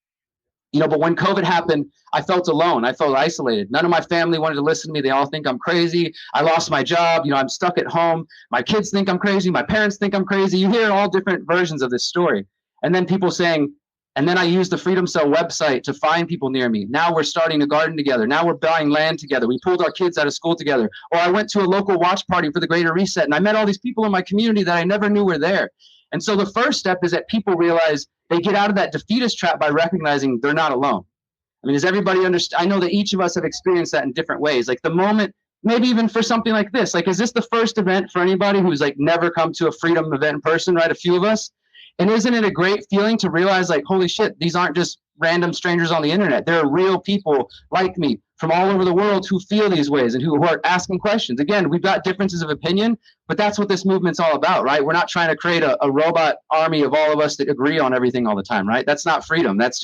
but when COVID happened, I felt alone. I felt isolated. None of my family wanted to listen to me. They all think I'm crazy. I lost my job. I'm stuck at home. My kids think I'm crazy. My parents think I'm crazy. You hear all different versions of this story. And then people saying, and then I used the Freedom Cell website to find people near me. Now we're starting a garden together. Now we're buying land together. We pulled our kids out of school together. Or I went to a local watch party for the Greater Reset, and I met all these people in my community that I never knew were there. And so the first step is that people realize they get out of that defeatist trap by recognizing they're not alone. I mean, does everybody understand? I know that each of us have experienced that in different ways. Like the moment, maybe even for something like this, like, is this the first event for anybody who's like never come to a freedom event in person, right? A few of us. And isn't it a great feeling to realize, like, holy shit, these aren't just random strangers on the internet. There are real people like me from all over the world who feel these ways and who are asking questions. Again, we've got differences of opinion, but that's what this movement's all about, right? We're not trying to create a robot army of all of us that agree on everything all the time, right? That's not freedom. That's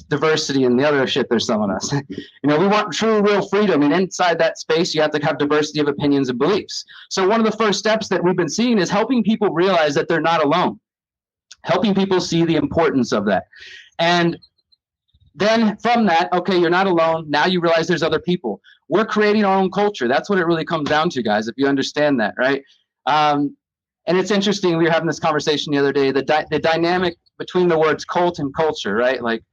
diversity and the other shit they're selling us. We want true, real freedom. And inside that space, you have to have diversity of opinions and beliefs. So one of the first steps that we've been seeing is helping people realize that they're not alone, helping people see the importance of that. And then from that, okay, you're not alone. Now you realize there's other people. We're creating our own culture. That's what it really comes down to, guys, if you understand that, right? And it's interesting. We were having this conversation the other day, the dynamic between the words cult and culture, right? Like,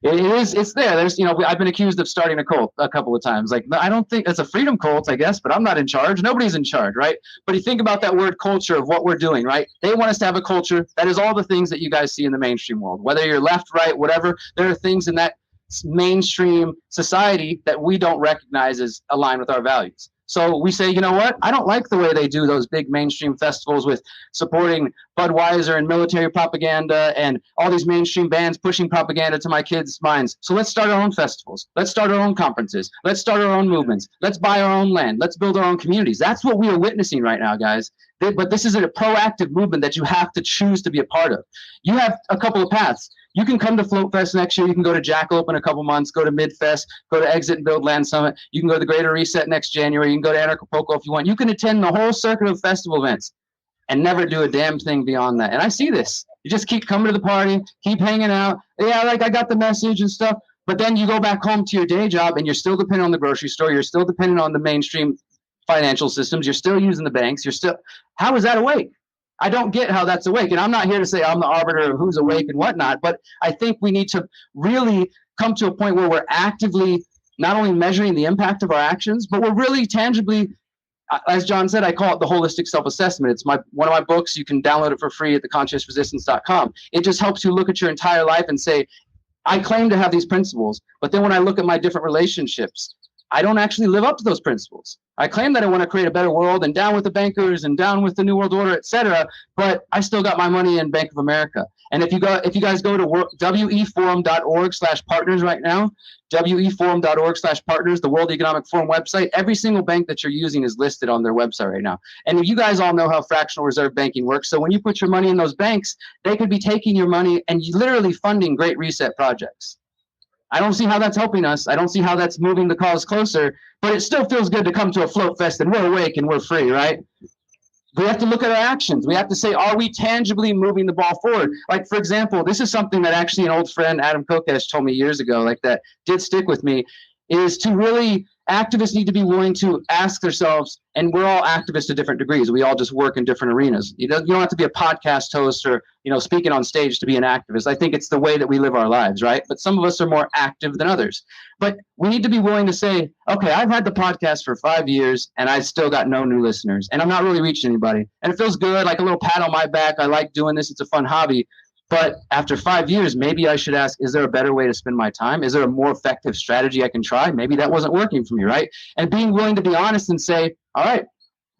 it's there. There's, I've been accused of starting a cult a couple of times. Like, I don't think it's a freedom cult, I guess, but I'm not in charge. Nobody's in charge, right? But you think about that word culture of what we're doing, right? They want us to have a culture that is all the things that you guys see in the mainstream world, whether you're left, right, whatever. There are things in that mainstream society that we don't recognize as aligned with our values. So we say, you know what? I don't like the way they do those big mainstream festivals with supporting Budweiser and military propaganda and all these mainstream bands pushing propaganda to my kids' minds. So let's start our own festivals. Let's start our own conferences. Let's start our own movements. Let's buy our own land. Let's build our own communities. That's what we are witnessing right now, guys. But this is a proactive movement that you have to choose to be a part of. You have a couple of paths. You can come to Float Fest next year. You can go to Jackalope in a couple months, go to Midfest, go to Exit and Build Land Summit. You can go to the Greater Reset next January. You can go to Anarchapulco if you want. You can attend the whole circuit of festival events and never do a damn thing beyond that. And I see this. You just keep coming to the party, keep hanging out. Yeah, like I got the message and stuff. But then you go back home to your day job and you're still dependent on the grocery store. You're still dependent on the mainstream financial systems. You're still using the banks. How is that awake? I don't get how that's awake. And I'm not here to say I'm the arbiter of who's awake and whatnot, but I think we need to really come to a point where we're actively not only measuring the impact of our actions, but we're really tangibly, as John said, I call it the holistic self-assessment. It's one of my books. You can download it for free at theconsciousresistance.com. It just helps you look at your entire life and say, I claim to have these principles, but then when I look at my different relationships, I don't actually live up to those principles. I claim that I want to create a better world and down with the bankers and down with the New World Order, etc. But I still got my money in Bank of America. And if you guys go to weforum.org/partners right now, weforum.org/partners, the World Economic Forum website, every single bank that you're using is listed on their website right now. And you guys all know how fractional reserve banking works. So when you put your money in those banks, they could be taking your money and literally funding Great Reset projects. I don't see how that's helping us. I don't see how that's moving the cause closer, but it still feels good to come to a Float Fest and we're awake and we're free, right? We have to look at our actions. We have to say, are we tangibly moving the ball forward? Like, for example, this is something that actually an old friend, Adam Kokesh, told me years ago, like that did stick with me, is to really, activists need to be willing to ask themselves, and we're all activists to different degrees. We all just work in different arenas. You don't have to be a podcast host or, speaking on stage to be an activist. I think it's the way that we live our lives, right? But some of us are more active than others. But we need to be willing to say, okay, I've had the podcast for 5 years and I still got no new listeners and I'm not really reaching anybody. And it feels good, like a little pat on my back. I like doing this. It's a fun hobby. But after 5 years, maybe I should ask, is there a better way to spend my time? Is there a more effective strategy I can try? Maybe that wasn't working for me, right? And being willing to be honest and say, all right,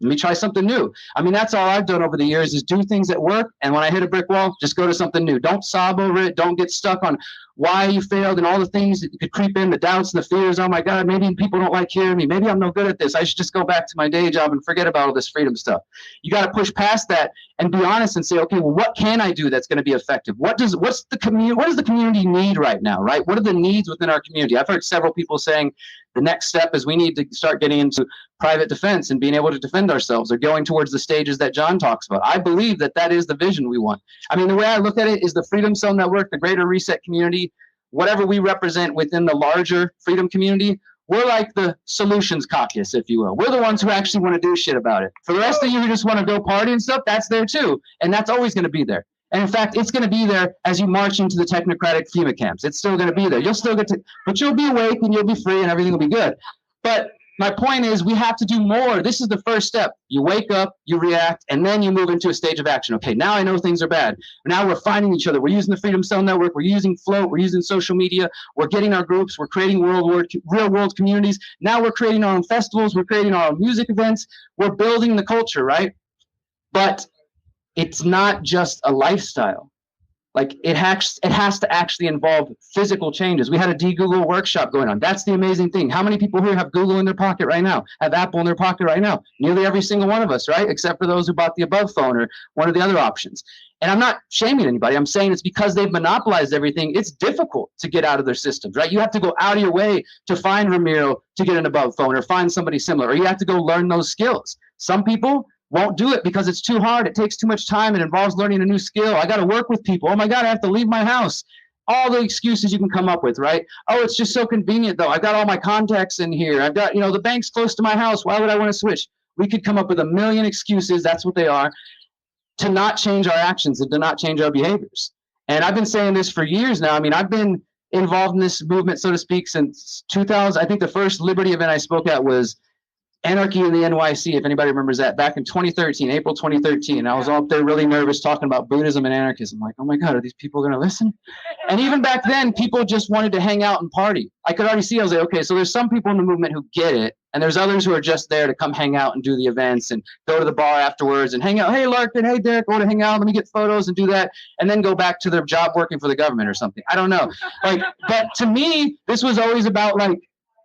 let me try something new. I mean, that's all I've done over the years is do things that work. And when I hit a brick wall, just go to something new. Don't sob over it. Don't get stuck on why you failed and all the things that could creep in, the doubts and the fears. Oh my God, maybe people don't like hearing me. Maybe I'm no good at this. I should just go back to my day job and forget about all this freedom stuff. You got to push past that and be honest and say, okay, well, what can I do that's going to be effective? What does the community need right now, right? What are the needs within our community? I've heard several people saying the next step is we need to start getting into private defense and being able to defend ourselves or going towards the stages that John talks about. I believe that is the vision we want. I mean, the way I look at it is the Freedom Cell Network, the Greater Reset community, whatever we represent within the larger freedom community, we're like the solutions caucus, if you will. We're the ones who actually want to do shit about it. For the rest of you who just want to go party and stuff, that's there too. And that's always going to be there. And in fact, it's going to be there as you march into the technocratic FEMA camps. It's still going to be there. You'll still get to, but you'll be awake and you'll be free and everything will be good. But my point is we have to do more. This is the first step. You wake up, you react, and then you move into a stage of action. Okay, now I know things are bad. Now we're finding each other. We're using the Freedom Cell Network. We're using Float. We're using social media. We're getting our groups. We're creating real world communities. Now we're creating our own festivals. We're creating our own music events. We're building the culture, right? But it's not just a lifestyle. Like it has to actually involve physical changes. We had a de-Google workshop going on. That's the amazing thing. How many people here have Google in their pocket right now? Have Apple in their pocket right now? Nearly every single one of us, right? Except for those who bought the above phone or one of the other options. And I'm not shaming anybody. I'm saying it's because they've monopolized everything. It's difficult to get out of their systems, right? You have to go out of your way to find Ramiro to get an above phone or find somebody similar, or you have to go learn those skills. Some people won't do it because it's too hard. It takes too much time. It involves learning a new skill. I got to work with people. Oh my God, I have to leave my house. All the excuses you can come up with, right? Oh, it's just so convenient though. I've got all my contacts in here. I've got, the bank's close to my house. Why would I want to switch? We could come up with a million excuses. That's what they are, to not change our actions and to not change our behaviors. And I've been saying this for years now. I mean, I've been involved in this movement, so to speak, since 2000. I think the first Liberty event I spoke at was Anarchy in the NYC, if anybody remembers that, back in 2013, April 2013. I was all up there really nervous talking about Buddhism and anarchism. Like, oh my God, are these people going to listen? And even back then, people just wanted to hang out and party. I could already see, I was like, okay, so there's some people in the movement who get it, and there's others who are just there to come hang out and do the events and go to the bar afterwards and hang out. Hey, Larkin, hey, Derek, go to hang out. Let me get photos and do that, and then go back to their job working for the government or something. I don't know. But to me, this was always about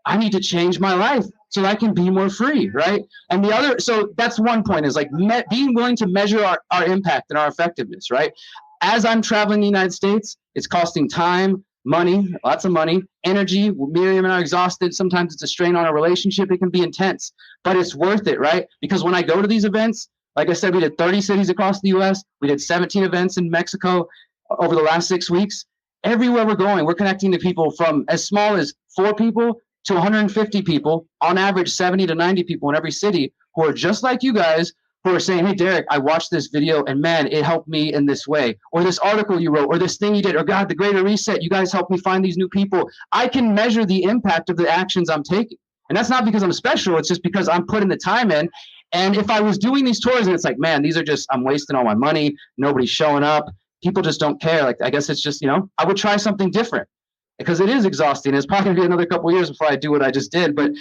I need to change my life so I can be more free, right? And the other, so that's one point, is being willing to measure our impact and our effectiveness, right? As I'm traveling the United States, it's costing time, money, lots of money, energy. Miriam and I are exhausted. Sometimes it's a strain on our relationship. It can be intense, but it's worth it, right? Because when I go to these events, like I said, we did 30 cities across the US. We did 17 events in Mexico over the last 6 weeks. Everywhere we're going, we're connecting to people from as small as 4 people to 150 people, on average 70 to 90 people in every city, who are just like you guys, who are saying, hey, Derek, I watched this video and man, it helped me in this way. Or this article you wrote, or this thing you did, or God, the Greater Reset, you guys helped me find these new people. I can measure the impact of the actions I'm taking. And that's not because I'm special, it's just because I'm putting the time in. And if I was doing these tours and it's like, man, these are just, I'm wasting all my money, nobody's showing up, people just don't care. I guess it's just, I would try something different. Because it is exhausting. It's probably going to be another couple of years before I do what I just did, but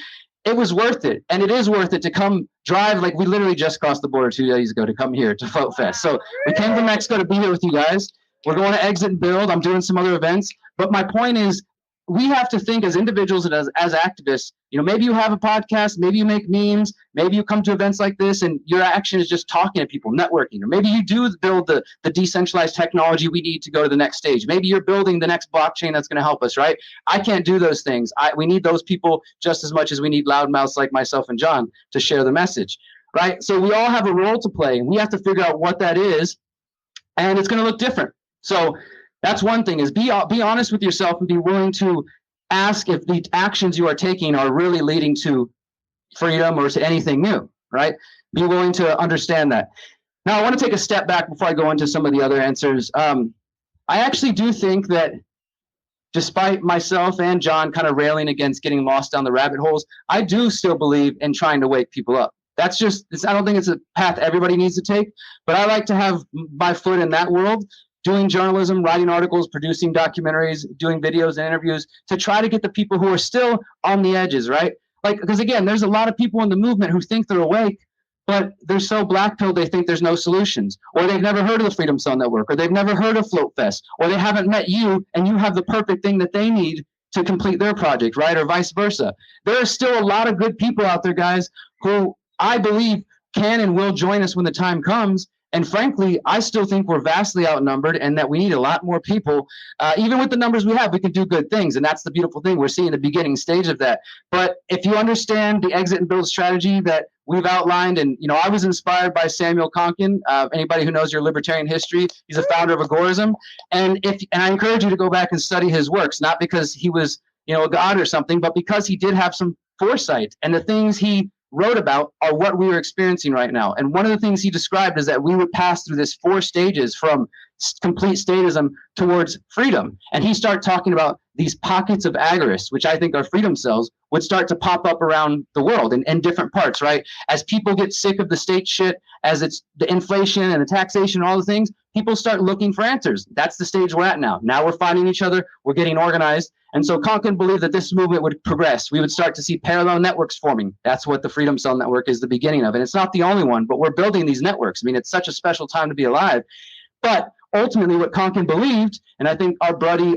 it was worth it. And it is worth it to come drive. We literally just crossed the border 2 days ago to come here to Float Fest. So we came to Mexico to be here with you guys. We're going to exit and build. I'm doing some other events. But my point is, we have to think as individuals and as activists, maybe you have a podcast, maybe you make memes, maybe you come to events like this and your action is just talking to people, networking, or maybe you do build the decentralized technology we need to go to the next stage. Maybe you're building the next blockchain that's going to help us, right? I can't do those things. We need those people just as much as we need loudmouths like myself and John to share the message, right? So we all have a role to play, and we have to figure out what that is, and it's going to look different. So that's one thing, is be honest with yourself and be willing to ask if the actions you are taking are really leading to freedom or to anything new, right? Be willing to understand that. Now, I want to take a step back before I go into some of the other answers. I actually do think that despite myself and John kind of railing against getting lost down the rabbit holes, I do still believe in trying to wake people up. I don't think it's a path everybody needs to take, but I like to have my foot in that world, doing journalism, writing articles, producing documentaries, doing videos and interviews to try to get the people who are still on the edges, right? Because again, there's a lot of people in the movement who think they're awake, but they're so black-pilled they think there's no solutions, or they've never heard of the Freedom Cell Network, or they've never heard of Float Fest, or they haven't met you and you have the perfect thing that they need to complete their project, right? Or vice versa. There are still a lot of good people out there, guys, who I believe can and will join us when the time comes. And frankly, I still think we're vastly outnumbered and that we need a lot more people. Even with the numbers we have, we can do good things. And that's the beautiful thing. We're seeing the beginning stage of that. But if you understand the exit and build strategy that we've outlined, and I was inspired by Samuel Konkin. Anybody who knows your libertarian history, he's a founder of Agorism. And I encourage you to go back and study his works, not because he was a god or something, but because he did have some foresight. And the things he wrote about are what we are experiencing right now. And one of the things he described is that we would pass through this 4 stages from complete statism towards freedom. And he started talking about these pockets of agorists, which I think are freedom cells, would start to pop up around the world in different parts, right? As people get sick of the state shit, as it's the inflation and the taxation and all the things, people start looking for answers. That's the stage we're at now. Now we're finding each other, we're getting organized. And so Konkin believed that this movement would progress. We would start to see parallel networks forming. That's what the Freedom Cell Network is the beginning of. And it's not the only one, but we're building these networks. I mean, it's such a special time to be alive. But ultimately what Konkin believed, and I think our buddy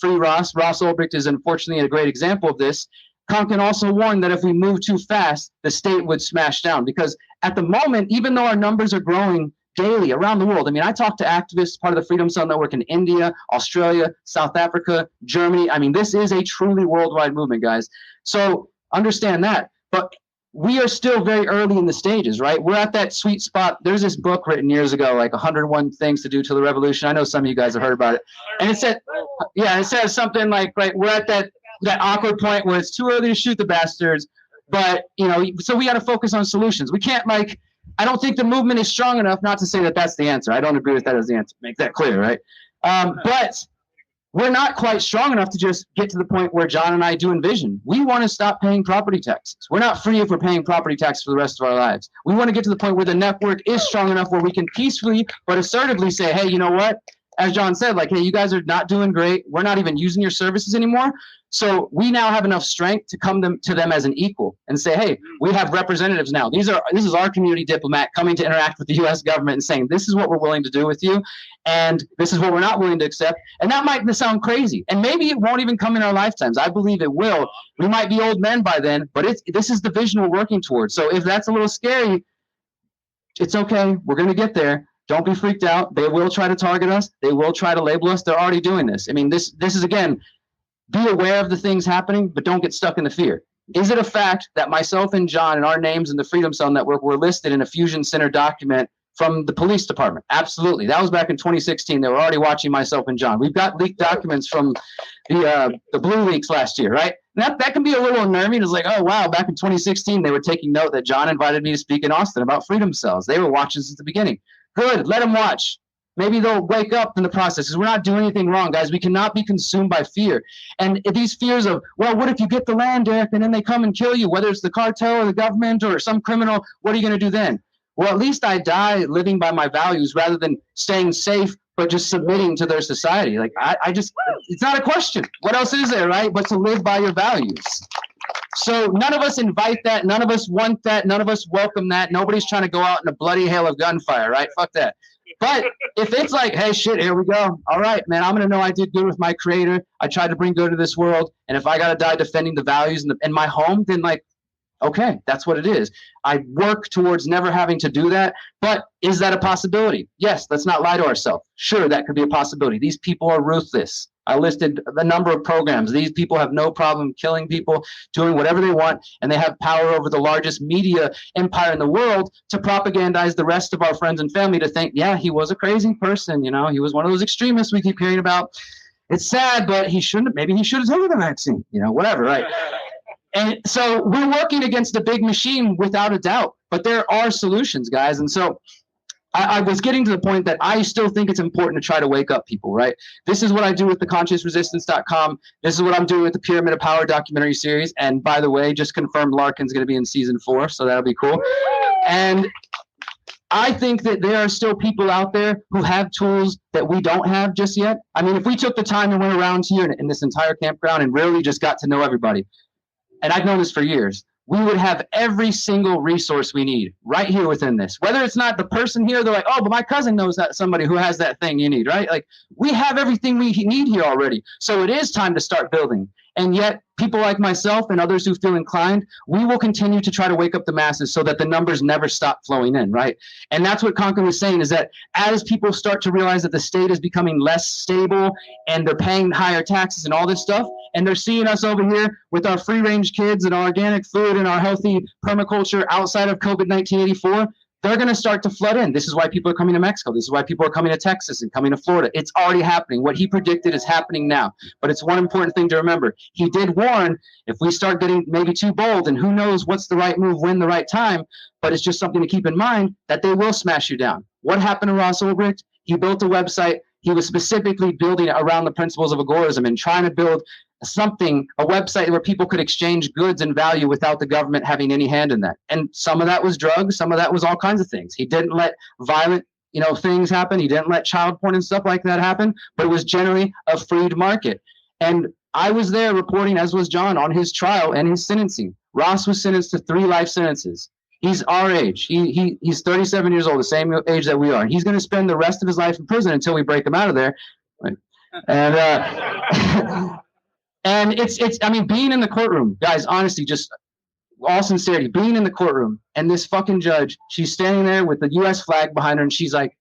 Free Ross Ulbricht is unfortunately a great example of this. Konkin also warned that if we move too fast, the state would smash down, because at the moment, even though our numbers are growing daily around the world. I mean, I talk to activists, part of the Freedom Cell Network in India, Australia, South Africa, Germany. I mean, this is a truly worldwide movement, guys. So understand that. But we are still very early in the stages, right? We're at that sweet spot. There's this book written years ago, like 101 Things to Do to the Revolution. I know some of you guys have heard about it. And it said, yeah, it says something like, right, we're at that awkward point where it's too early to shoot the bastards. But, you know, so we got to focus on solutions. We can't, like, I don't think the movement is strong enough, not to say that that's the answer. I don't agree with that as the answer. Make that clear, right? But we're not quite strong enough to just get to the point where John and I do envision. We want to stop paying property taxes. We're not free if we're paying property tax for the rest of our lives. We want to get to the point where the network is strong enough where we can peacefully but assertively say, hey, you know what? As John said, like, hey, you guys are not doing great. We're not even using your services anymore. So we now have enough strength to come to them as an equal and say, hey, we have representatives now. This is our community diplomat coming to interact with the U.S. government and saying, this is what we're willing to do with you, and this is what we're not willing to accept. And that might sound crazy, and maybe it won't even come in our lifetimes. I believe it will. We might be old men by then, but this is the vision we're working towards. So if that's a little scary, it's okay. We're going to get there. Don't be freaked out. They will try to target us. They will try to label us. They're already doing this. I mean, this is, again, be aware of the things happening, but don't get stuck in the fear. Is it a fact that myself and John and our names in the Freedom Cell Network were listed in a Fusion Center document from the police department? Absolutely. That was back in 2016. They were already watching myself and John. We've got leaked documents from the Blue Leaks last year, right? And that can be a little unnerving. It's like, oh, wow, back in 2016, they were taking note that John invited me to speak in Austin about Freedom Cells. They were watching since the beginning. Good. Let them watch. Maybe they'll wake up in the process, because we're not doing anything wrong, guys. We cannot be consumed by fear. And these fears of, well, what if you get the land, Derek, and then they come and kill you, whether it's the cartel or the government or some criminal, what are you going to do then? Well, at least I die living by my values rather than staying safe but just submitting to their society. Like, I just, it's not a question. What else is there, right? But to live by your values. So none of us invite that. None of us want that. None of us welcome that. Nobody's trying to go out in a bloody hail of gunfire, right? Fuck that. But if it's like, hey, shit, here we go. All right, man, I'm going to know I did good with my creator. I tried to bring good to this world. And if I got to die defending the values in my home, then, like, okay, that's what it is. I work towards never having to do that. But is that a possibility? Yes, let's not lie to ourselves. Sure, that could be a possibility. These people are ruthless. I listed a number of programs. These people have no problem killing people, doing whatever they want, and they have power over the largest media empire in the world to propagandize the rest of our friends and family to think, yeah, he was a crazy person. You know, he was one of those extremists we keep hearing about. It's sad, but maybe he should have taken the vaccine, you know, whatever, right? And so we're working against a big machine without a doubt, but there are solutions, guys. And so I was getting to the point that I still think it's important to try to wake up people, right? This is what I do with the ConsciousResistance.com. This is what I'm doing with the Pyramid of Power documentary series. And by the way, just confirmed Larkin's going to be in season 4, so that'll be cool. And I think that there are still people out there who have tools that we don't have just yet. I mean, if we took the time and went around here in this entire campground and really just got to know everybody, and I've known this for years, we would have every single resource we need right here within this. Whether it's not the person here, they're like, oh, but my cousin knows that somebody who has that thing you need, right? Like, we have everything we need here already. So it is time to start building. And yet people like myself and others who feel inclined, we will continue to try to wake up the masses so that the numbers never stop flowing in, right? And that's what Konkin was saying, is that as people start to realize that the state is becoming less stable and they're paying higher taxes and all this stuff, and they're seeing us over here with our free-range kids and our organic food and our healthy permaculture outside of COVID-19 84, they're going to start to flood in. This is why people are coming to Mexico. This is why people are coming to Texas and coming to Florida. It's already happening. What he predicted is happening now. But it's one important thing to remember. He did warn, if we start getting maybe too bold, and who knows what's the right move, when the right time, but it's just something to keep in mind that they will smash you down. What happened to Ross Ulbricht? He built a website. He was specifically building it around the principles of agorism and trying to build a website where people could exchange goods and value without the government having any hand in that. And some of that was drugs, some of that was all kinds of things. He didn't let violent, things happen. He didn't let child porn and stuff like that happen, but it was generally a freed market. And I was there reporting, as was John, on his trial and his sentencing. Ross was sentenced to 3 life sentences. He's our age. He's 37 years old, the same age that we are. He's going to spend the rest of his life in prison until we break him out of there. And and it's I mean, being in the courtroom, guys, honestly, just all sincerity, being in the courtroom and this fucking judge, she's standing there with the U.S. flag behind her, and she's like,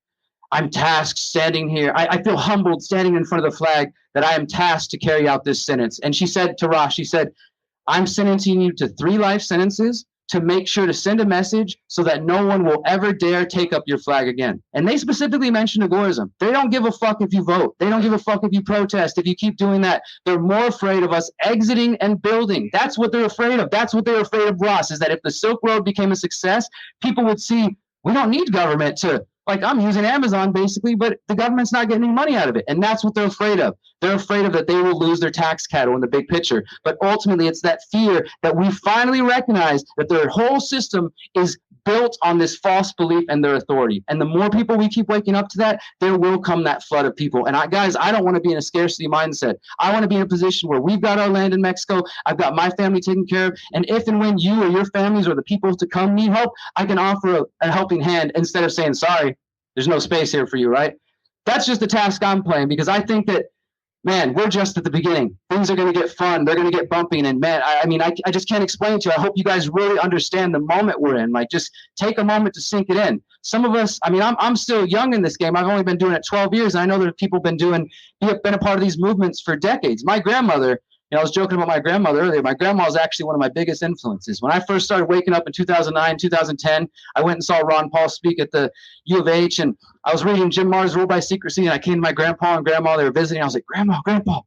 I'm tasked standing here. I feel humbled standing in front of the flag that I am tasked to carry out this sentence. And she said to Ross, she said, I'm sentencing you to 3 life sentences to make sure to send a message so that no one will ever dare take up your flag again. And they specifically mentioned agorism. They don't give a fuck if you vote. They don't give a fuck if you protest, if you keep doing that. They're more afraid of us exiting and building. That's what they're afraid of. That's what they're afraid of, Ross, is that if the Silk Road became a success, people would see, we don't need government to, like, I'm using Amazon basically, but the government's not getting any money out of it. And that's what they're afraid of. They're afraid of that they will lose their tax cattle in the big picture. But ultimately, it's that fear that we finally recognize that their whole system is built on this false belief and their authority. And the more people we keep waking up to that, there will come that flood of people. And guys, I don't want to be in a scarcity mindset. I want to be in a position where we've got our land in Mexico. I've got my family taken care of. And if and when you or your families or the people to come need help, I can offer a helping hand instead of saying, sorry, there's no space here for you, right? That's just the task I'm playing, because I think that, man, we're just at the beginning. Things are going to get fun. They're going to get bumping. And man, I just can't explain it to you. I hope you guys really understand the moment we're in. Like, just take a moment to sink it in. Some of us, I'm still young in this game. I've only been doing it 12 years. And I know that people have been a part of these movements for decades. My grandmother, I was joking about my grandmother earlier. My grandma is actually one of my biggest influences. When I first started waking up in 2009, 2010, I went and saw Ron Paul speak at the U of H, and I was reading Jim Marrs' Rule by Secrecy, and I came to my grandpa and grandma. They were visiting. I was like, Grandpa,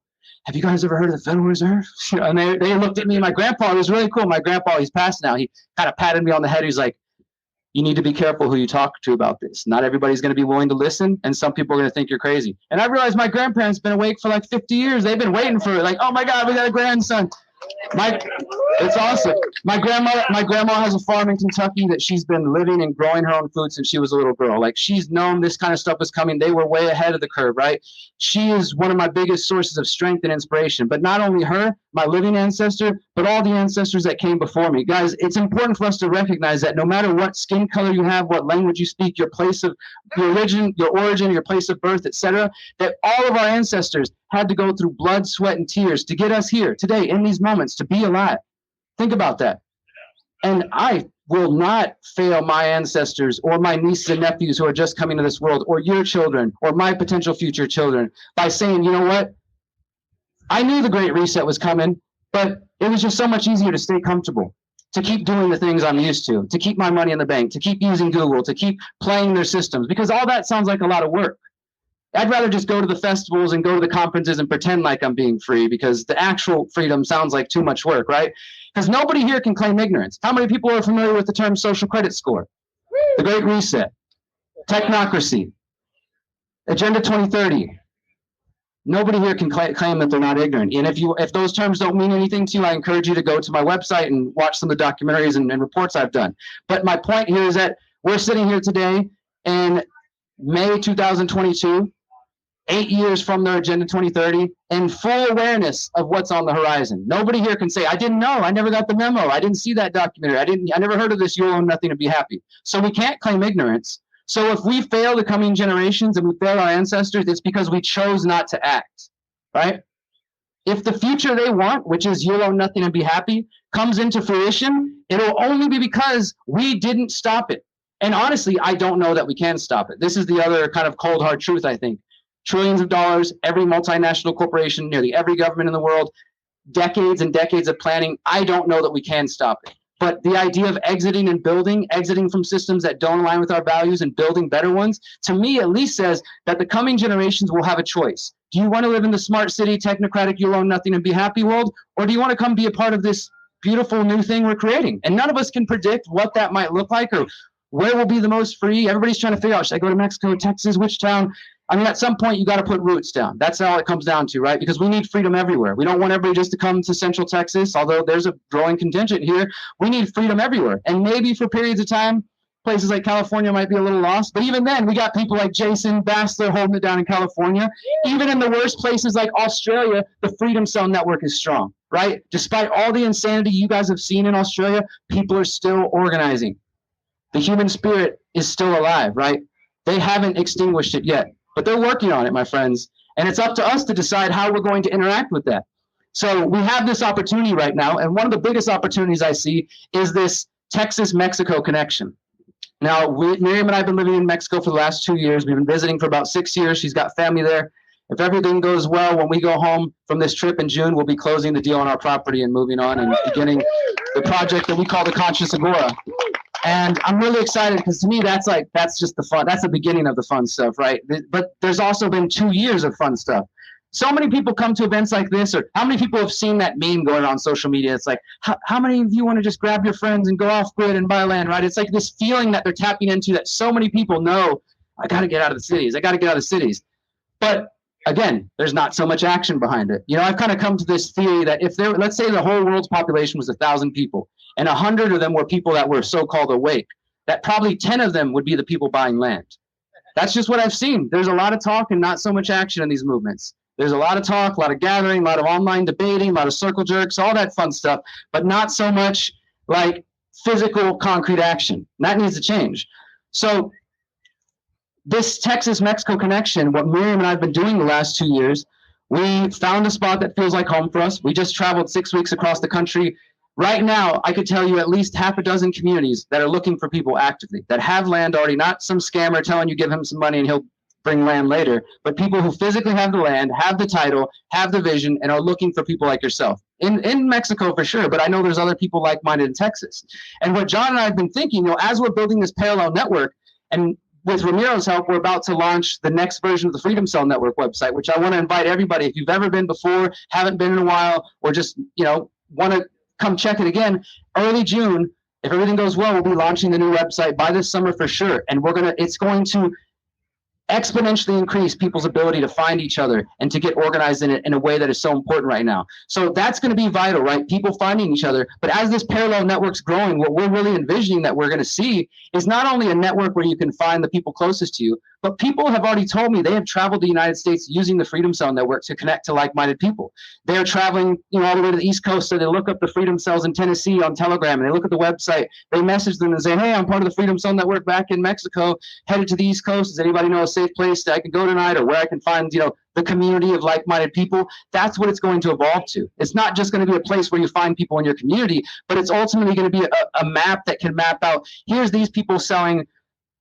have you guys ever heard of the Federal Reserve? And they looked at me. My grandpa, it was really cool. My grandpa, he's passed now. He kind of patted me on the head. He's like, you need to be careful who you talk to about this. Not everybody's going to be willing to listen, and some people are going to think you're crazy. And I realized my grandparents been awake for like 50 years. They've been waiting for it. Like, oh my God, we got a grandson. It's awesome. My grandma has a farm in Kentucky that she's been living and growing her own food since she was a little girl. Like, she's known this kind of stuff was coming. They were way ahead of the curve, right? She is one of my biggest sources of strength and inspiration. But not only her, my living ancestor, but all the ancestors that came before me. Guys, it's important for us to recognize that no matter what skin color you have, what language you speak, your place of your religion, your origin, your place of birth, etc., that all of our ancestors had to go through blood, sweat, and tears to get us here today in these moments to be alive. Think about that. And I will not fail my ancestors or my nieces and nephews who are just coming to this world, or your children or my potential future children, by saying, you know what? I knew the Great Reset was coming, but it was just so much easier to stay comfortable, to keep doing the things I'm used to keep my money in the bank, to keep using Google, to keep playing their systems, because all that sounds like a lot of work. I'd rather just go to the festivals and go to the conferences and pretend like I'm being free, because the actual freedom sounds like too much work, right? Because nobody here can claim ignorance. How many people are familiar with the term social credit score? The Great Reset, technocracy, Agenda 2030. Nobody here can claim that they're not ignorant. And if those terms don't mean anything to you, I encourage you to go to my website and watch some of the documentaries and reports I've done. But my point here is that we're sitting here today in May 2022, 8 years from their Agenda 2030, in full awareness of what's on the horizon. Nobody here can say, I didn't know, I never got the memo, I didn't see that documentary, I never heard of this, you'll own nothing to be happy. So we can't claim ignorance. So if we fail the coming generations and we fail our ancestors, it's because we chose not to act, right? If the future they want, which is you'll own nothing and be happy, comes into fruition, it'll only be because we didn't stop it. And honestly, I don't know that we can stop it. This is the other kind of cold, hard truth, I think. Trillions of dollars, every multinational corporation, nearly every government in the world, decades and decades of planning. I don't know that we can stop it. But the idea of exiting and building, exiting from systems that don't align with our values and building better ones, to me at least says that the coming generations will have a choice. Do you want to live in the smart city, technocratic, you'll own nothing and be happy world? Or do you want to come be a part of this beautiful new thing we're creating? And none of us can predict what that might look like or where will be the most free. Everybody's trying to figure out, should I go to Mexico, Texas, which town? I mean, at some point, you got to put roots down. That's all it comes down to, right? Because we need freedom everywhere. We don't want everybody just to come to Central Texas, although there's a growing contingent here. We need freedom everywhere. And maybe for periods of time, places like California might be a little lost. But even then, we got people like Jason Bassler holding it down in California. Even in the worst places like Australia, the Freedom Cell network is strong, right? Despite all the insanity you guys have seen in Australia, people are still organizing. The human spirit is still alive, right? They haven't extinguished it yet, but they're working on it, my friends. And it's up to us to decide how we're going to interact with that. So we have this opportunity right now, and one of the biggest opportunities I see is this Texas-Mexico connection. Now, Miriam and I have been living in Mexico for the last 2 years. We've been visiting for about 6 years. She's got family there. If everything goes well, when we go home from this trip in June, we'll be closing the deal on our property and moving on and beginning the project that we call the Conscious Agora. And I'm really excited because to me, that's just the fun. That's the beginning of the fun stuff, right? But there's also been 2 years of fun stuff. So many people come to events like this, or how many people have seen that meme going on social media? It's like, how many of you want to just grab your friends and go off grid and buy land, right? It's like this feeling that they're tapping into that so many people know, I got to get out of the cities. I got to get out of the cities. But again, there's not so much action behind it. You know, I've kind of come to this theory that if there, let's say the whole world's population was 1,000 people, and 100 of them were people that were so-called awake, that probably 10 of them would be the people buying land. That's just what I've seen. There's a lot of talk and not so much action in these movements. There's a lot of talk, a lot of gathering, a lot of online debating, a lot of circle jerks, all that fun stuff, but not so much like physical concrete action. And that needs to change. So this Texas-Mexico connection, what Miriam and I have been doing the last 2 years, we found a spot that feels like home for us. We just traveled 6 weeks across the country. Right now, I could tell you at least half a dozen communities that are looking for people actively, that have land already, not some scammer telling you give him some money and he'll bring land later, but people who physically have the land, have the title, have the vision, and are looking for people like yourself. In Mexico for sure, but I know there's other people like-minded in Texas. And what John and I have been thinking, you know, as we're building this parallel network, and with Ramiro's help, we're about to launch the next version of the Freedom Cell Network website, which I want to invite everybody, if you've ever been before, haven't been in a while, or just, you know, want to come check it again, early June, if everything goes well, we'll be launching the new website by this summer for sure. And it's going to exponentially increase people's ability to find each other and to get organized in it in a way that is so important right now. So that's going to be vital, right? People finding each other. But as this parallel network's growing, what we're really envisioning that we're going to see is not only a network where you can find the people closest to you, but people have already told me they have traveled the United States using the Freedom Cell Network to connect to like-minded people. They're traveling, you know, all the way to the East Coast, so they look up the Freedom Cells in Tennessee on Telegram, and they look at the website. They message them and say, hey, I'm part of the Freedom Cell Network back in Mexico, headed to the East Coast. Does anybody know a safe place that I can go tonight, or where I can find, you know, the community of like-minded people? That's what it's going to evolve to. It's not just going to be a place where you find people in your community, but it's ultimately going to be a map that can map out, here's these people selling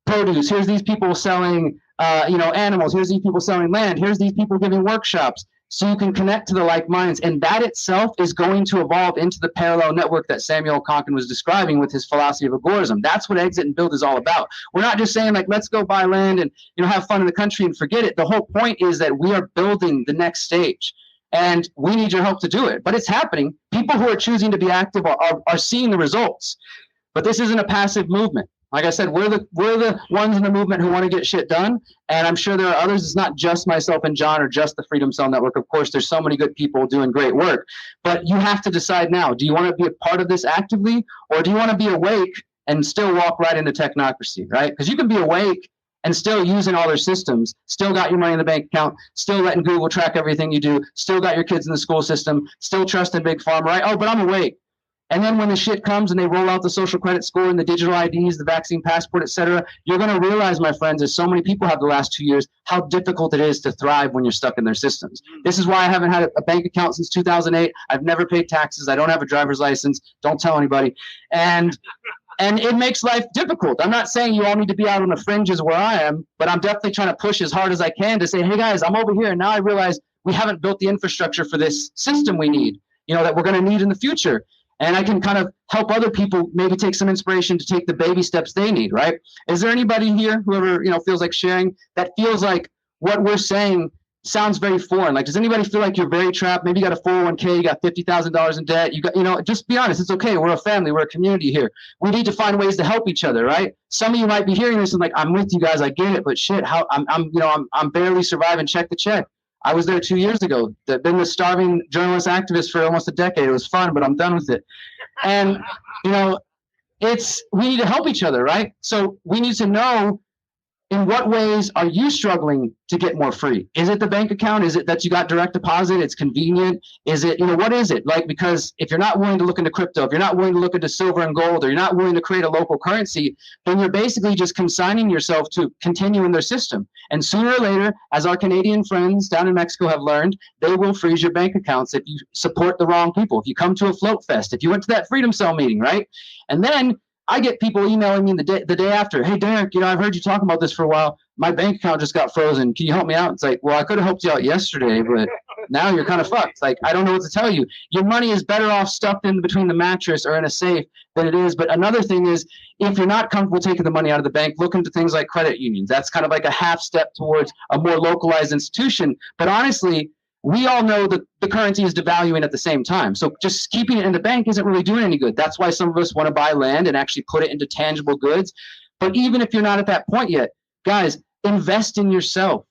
produce, here's these people selling you know, animals, here's these people selling land, here's these people giving workshops, so you can connect to the like minds. And that itself is going to evolve into the parallel network that Samuel Konkin was describing with his philosophy of agorism. That's what Exit and Build is all about. We're not just saying like, let's go buy land and, you know, have fun in the country and forget it. The whole point is that we are building the next stage, and we need your help to do it. But it's happening. People who are choosing to be active are seeing the results. But this isn't a passive movement. Like I said, we're the ones in the movement who want to get shit done, and I'm sure there are others. It's not just myself and John or just the Freedom Cell Network. Of course, there's so many good people doing great work, but you have to decide now. Do you want to be a part of this actively, or do you want to be awake and still walk right into technocracy, right? Because you can be awake and still using all their systems, still got your money in the bank account, still letting Google track everything you do, still got your kids in the school system, still trusting Big Pharma, right? Oh, but I'm awake. And then when the shit comes and they roll out the social credit score and the digital IDs, the vaccine passport, et cetera, you're going to realize, my friends, as so many people have the last 2 years, how difficult it is to thrive when you're stuck in their systems. This is why I haven't had a bank account since 2008. I've never paid taxes. I don't have a driver's license. Don't tell anybody. And it makes life difficult. I'm not saying you all need to be out on the fringes where I am, but I'm definitely trying to push as hard as I can to say, hey, guys, I'm over here. And now I realize we haven't built the infrastructure for this system we need, you know, that we're going to need in the future. And I can kind of help other people maybe take some inspiration to take the baby steps they need, right? Is there anybody here, whoever, you know, feels like sharing, that feels like what we're saying sounds very foreign? Like, does anybody feel like you're very trapped? Maybe you got a 401k, you got $50,000 in debt. You got, you know, just be honest. It's okay. We're a family. We're a community here. We need to find ways to help each other, right? Some of you might be hearing this and like, I'm with you guys. I get it, but shit, how I'm barely surviving check to check. I was there 2 years ago. Been the starving journalist activist for almost a decade. It was fun, but I'm done with it. And, you know, we need to help each other, right? So we need to know in what ways are you struggling to get more free? Is it the bank account? Is it that you got direct deposit? It's convenient. Is it, what is it? Like, because if you're not willing to look into crypto, if you're not willing to look into silver and gold, or you're not willing to create a local currency, then you're basically just consigning yourself to continue in their system. And sooner or later, as our Canadian friends down in Mexico have learned, they will freeze your bank accounts if you support the wrong people. If you come to a float fest, if you went to that Freedom Cell meeting, right? And then I get people emailing me the day after, hey, Derek, I've heard you talking about this for a while. My bank account just got frozen. Can you help me out? It's like, well, I could have helped you out yesterday, but now you're kind of fucked. Like, I don't know what to tell you. Your money is better off stuffed in between the mattress or in a safe than it is. But another thing is, if you're not comfortable taking the money out of the bank, look into things like credit unions. That's kind of like a half step towards a more localized institution. But honestly, we all know that the currency is devaluing at the same time. So just keeping it in the bank isn't really doing any good. That's why some of us want to buy land and actually put it into tangible goods. But even if you're not at that point yet, guys, invest in yourself.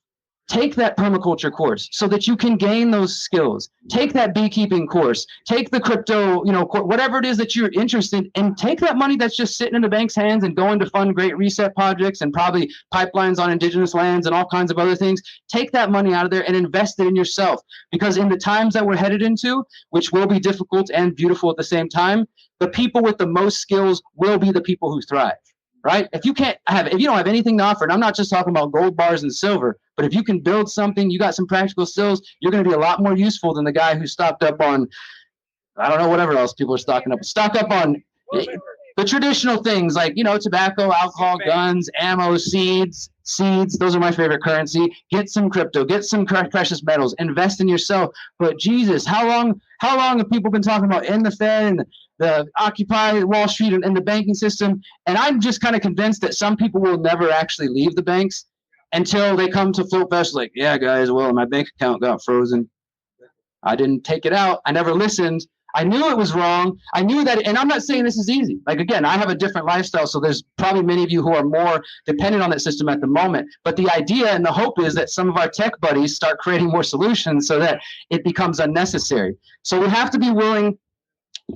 Take that permaculture course so that you can gain those skills. Take that beekeeping course. Take the crypto, whatever it is that you're interested in, and take that money that's just sitting in the bank's hands and going to fund Great Reset projects and probably pipelines on indigenous lands and all kinds of other things. Take that money out of there and invest it in yourself. Because in the times that we're headed into, which will be difficult and beautiful at the same time, the people with the most skills will be the people who thrive. Right? If you don't have anything to offer, and I'm not just talking about gold bars and silver, but if you can build something, you got some practical skills, you're going to be a lot more useful than the guy who stocked up on, I don't know, whatever else people are stocking up. Stock up on the traditional things like, tobacco, alcohol, guns, ammo, seeds. Those are my favorite currency. Get some crypto, get some precious metals, invest in yourself. But Jesus, how long have people been talking about in the Fed and the Occupy Wall Street and the banking system? And I'm just kind of convinced that some people will never actually leave the banks until they come to Float Fest like, yeah, guys, well, my bank account got frozen. I didn't take it out. I never listened. I knew it was wrong. I knew that, and I'm not saying this is easy. Like, again, I have a different lifestyle, so there's probably many of you who are more dependent on that system at the moment. But the idea and the hope is that some of our tech buddies start creating more solutions so that it becomes unnecessary. So we have to be willing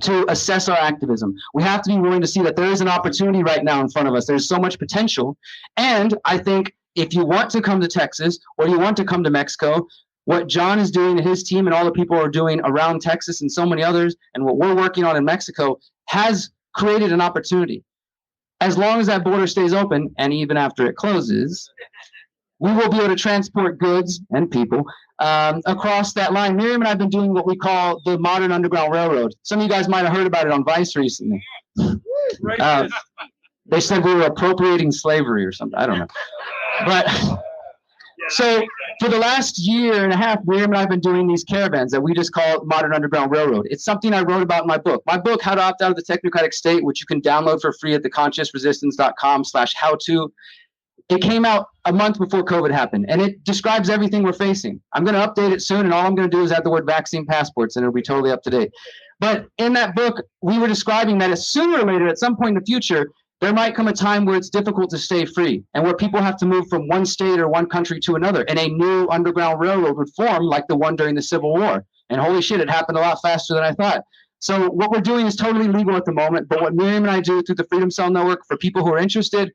to assess our activism. We have to be willing to see that there is an opportunity right now in front of us. There's so much potential. And I think if you want to come to Texas or you want to come to Mexico, what John is doing and his team and all the people are doing around Texas and so many others, and what we're working on in Mexico has created an opportunity. As long as that border stays open, and even after it closes, we will be able to transport goods and people across that line. Miriam and I have been doing what we call the modern Underground Railroad. Some of you guys might have heard about it on Vice recently. They said we were appropriating slavery or something. I don't know. But so for the last year and a half, Miriam and I have been doing these caravans that we just call Modern Underground Railroad. It's something I wrote about in my book. My book, How to Opt Out of the Technocratic State, which you can download for free at theconsciousresistance.com/how-to. It came out a month before COVID happened, and it describes everything we're facing. I'm going to update it soon, and all I'm going to do is add the word vaccine passports, and it'll be totally up to date. But in that book, we were describing that sooner or later, at some point in the future, there might come a time where it's difficult to stay free and where people have to move from one state or one country to another, and a new underground railroad would form like the one during the Civil War. And holy shit, it happened a lot faster than I thought. So what we're doing is totally legal at the moment, but what Miriam and I do through the Freedom Cell Network for people who are interested,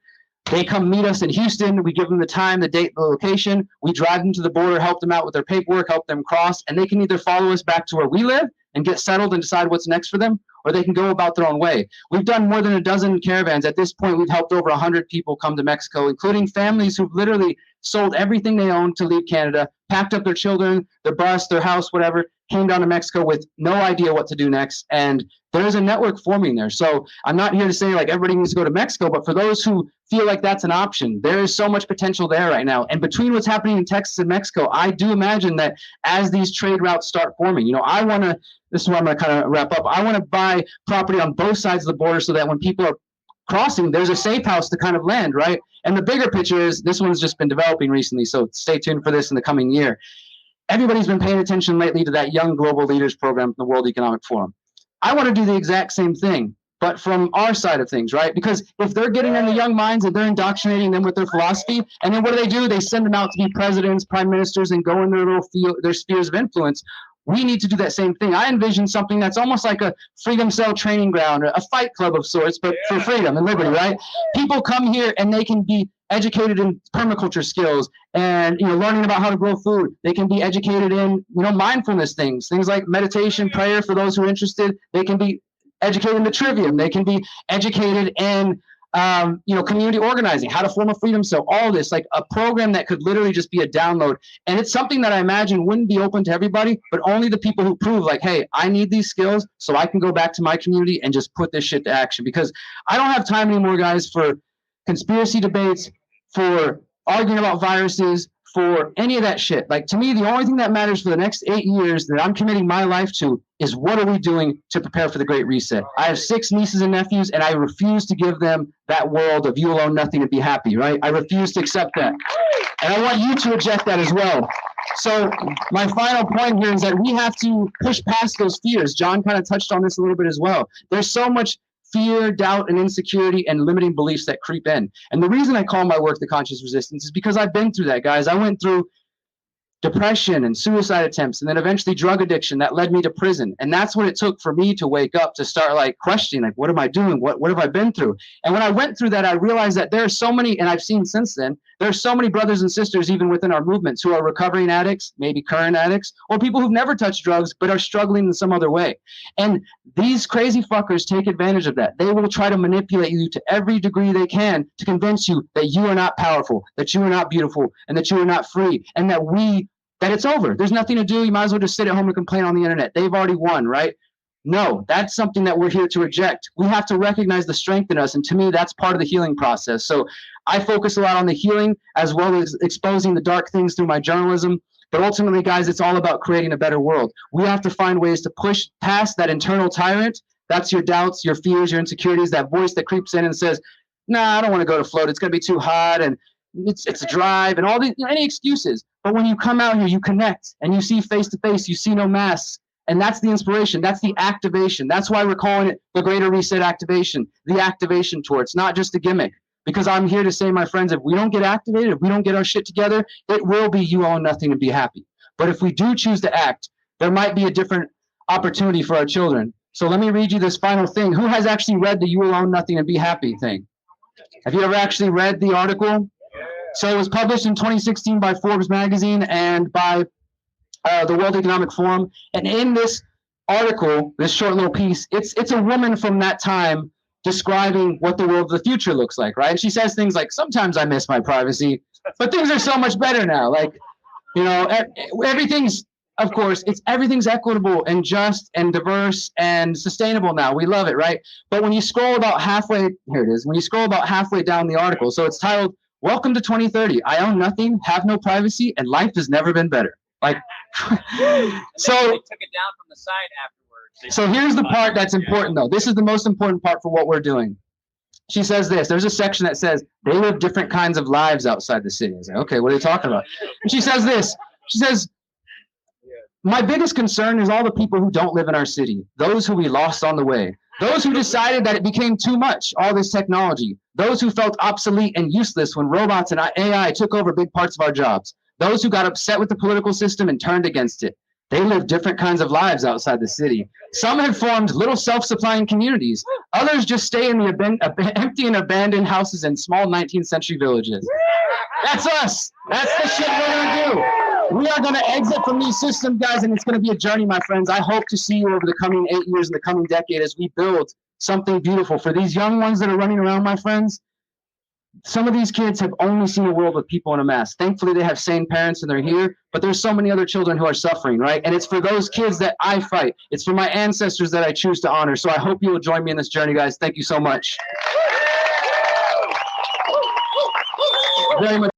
they come meet us in Houston. We give them the time, the date, the location. We drive them to the border, help them out with their paperwork, help them cross, and they can either follow us back to where we live and get settled and decide what's next for them, or they can go about their own way. We've done more than a dozen caravans. At this point, we've helped over 100 people come to Mexico, including families who've literally sold everything they owned to leave Canada, packed up their children, their bus, their house, whatever, came down to Mexico with no idea what to do next. And there's a network forming there. So I'm not here to say like everybody needs to go to Mexico, but for those who feel like that's an option, there is so much potential there right now. And between what's happening in Texas and Mexico, I do imagine that as these trade routes start forming, this is where I'm going to kind of wrap up. I want to buy property on both sides of the border so that when people are crossing, there's a safe house to kind of land, right? And the bigger picture is, this one's just been developing recently, so stay tuned for this in the coming year. Everybody's been paying attention lately to that Young Global Leaders program from the World Economic Forum. I want to do the exact same thing, but from our side of things, right? Because if they're getting in the young minds and they're indoctrinating them with their philosophy, and then what do? They send them out to be presidents, prime ministers, and go in their little their spheres of influence. We need to do that same thing. I envision something that's almost like a Freedom Cell training ground, a fight club of sorts, but for freedom and liberty, right? People come here and they can be educated in permaculture skills and, you know, learning about how to grow food. They can be educated in, you know, mindfulness things like meditation, prayer for those who are interested. They can be educated in the trivium. They can be educated in, you know, community organizing, how to form a freedom cell, all this, like a program that could literally just be a download. And it's something that I imagine wouldn't be open to everybody, but only the people who prove like, hey, I need these skills so I can go back to my community and just put this shit to action. Because I don't have time anymore, guys, for conspiracy debates, for arguing about viruses, for any of that shit. Like, to me, the only thing that matters for the next 8 years that I'm committing my life to is what are we doing to prepare for the Great Reset? I have 6 nieces and nephews, and I refuse to give them that world of you will own nothing and be happy, right? I refuse to accept that. And I want you to reject that as well. So my final point here is that we have to push past those fears. John kind of touched on this a little bit as well. There's so much fear, doubt, and insecurity and limiting beliefs that creep in. And the reason I call my work The Conscious Resistance is because I've been through that, guys. I went through depression and suicide attempts and then eventually drug addiction that led me to prison. And that's what it took for me to wake up, to start like questioning, like, what am I doing? What have I been through? And when I went through that, I realized that there are so many, and I've seen since then, there are so many brothers and sisters even within our movements who are recovering addicts, maybe current addicts, or people who've never touched drugs but are struggling in some other way. And these crazy fuckers take advantage of that. They will try to manipulate you to every degree they can to convince you that you are not powerful, that you are not beautiful, and that you are not free, and that it's over. There's nothing to do. You might as well just sit at home and complain on the internet. They've already won, right? No, that's something that we're here to reject. We have to recognize the strength in us. And to me, that's part of the healing process. So I focus a lot on the healing as well as exposing the dark things through my journalism. But ultimately, guys, it's all about creating a better world. We have to find ways to push past that internal tyrant. That's your doubts, your fears, your insecurities, that voice that creeps in and says, nah, I don't want to go to float. It's going to be too hot. And it's a drive and all these, you know, any excuses. But when you come out here, you connect and you see face to face, you see no masks. And that's the inspiration. That's the activation. That's why we're calling it the Greater Reset Activation, the activation tour. It's not just a gimmick. Because I'm here to say, my friends, if we don't get activated, if we don't get our shit together, it will be you own nothing and be happy. But if we do choose to act, there might be a different opportunity for our children. So let me read you this final thing. Who has actually read the you will own nothing and be happy thing? Have you ever actually read the article? So it was published in 2016 by Forbes magazine and by the World Economic Forum. And in this article, this short little piece, it's a woman from that time describing what the world of the future looks like, right? And she says things like, sometimes I miss my privacy, but things are so much better now. Like, you know, everything's, of course, everything's equitable and just and diverse and sustainable now. We love it, right? But when you scroll about halfway, here it is, when you scroll about halfway down the article, so it's titled, Welcome to 2030. I own nothing, have no privacy, and life has never been better. Like, so they took it down from the side afterwards. So here's the part that's important, though. This is the most important part for what we're doing. She says this. There's a section that says they live different kinds of lives outside the city. I was like, okay, what are you talking about? And she says this. She says, my biggest concern is all the people who don't live in our city, those who we lost on the way, those who decided that it became too much, all this technology, those who felt obsolete and useless when robots and AI took over big parts of our jobs, those who got upset with the political system and turned against it. They live different kinds of lives outside the city. Some have formed little self-supplying communities. Others just stay in the empty and abandoned houses in small 19th century villages. That's us. That's the shit we're going to do. We are going to exit from these systems, guys, and it's going to be a journey, my friends. I hope to see you over the coming 8 years and the coming decade as we build something beautiful. For these young ones that are running around, my friends, some of these kids have only seen a world with people in a mask. Thankfully, they have sane parents and they're here, but there's so many other children who are suffering, right? And it's for those kids that I fight. It's for my ancestors that I choose to honor. So I hope you will join me in this journey, guys. Thank you so much. Very much.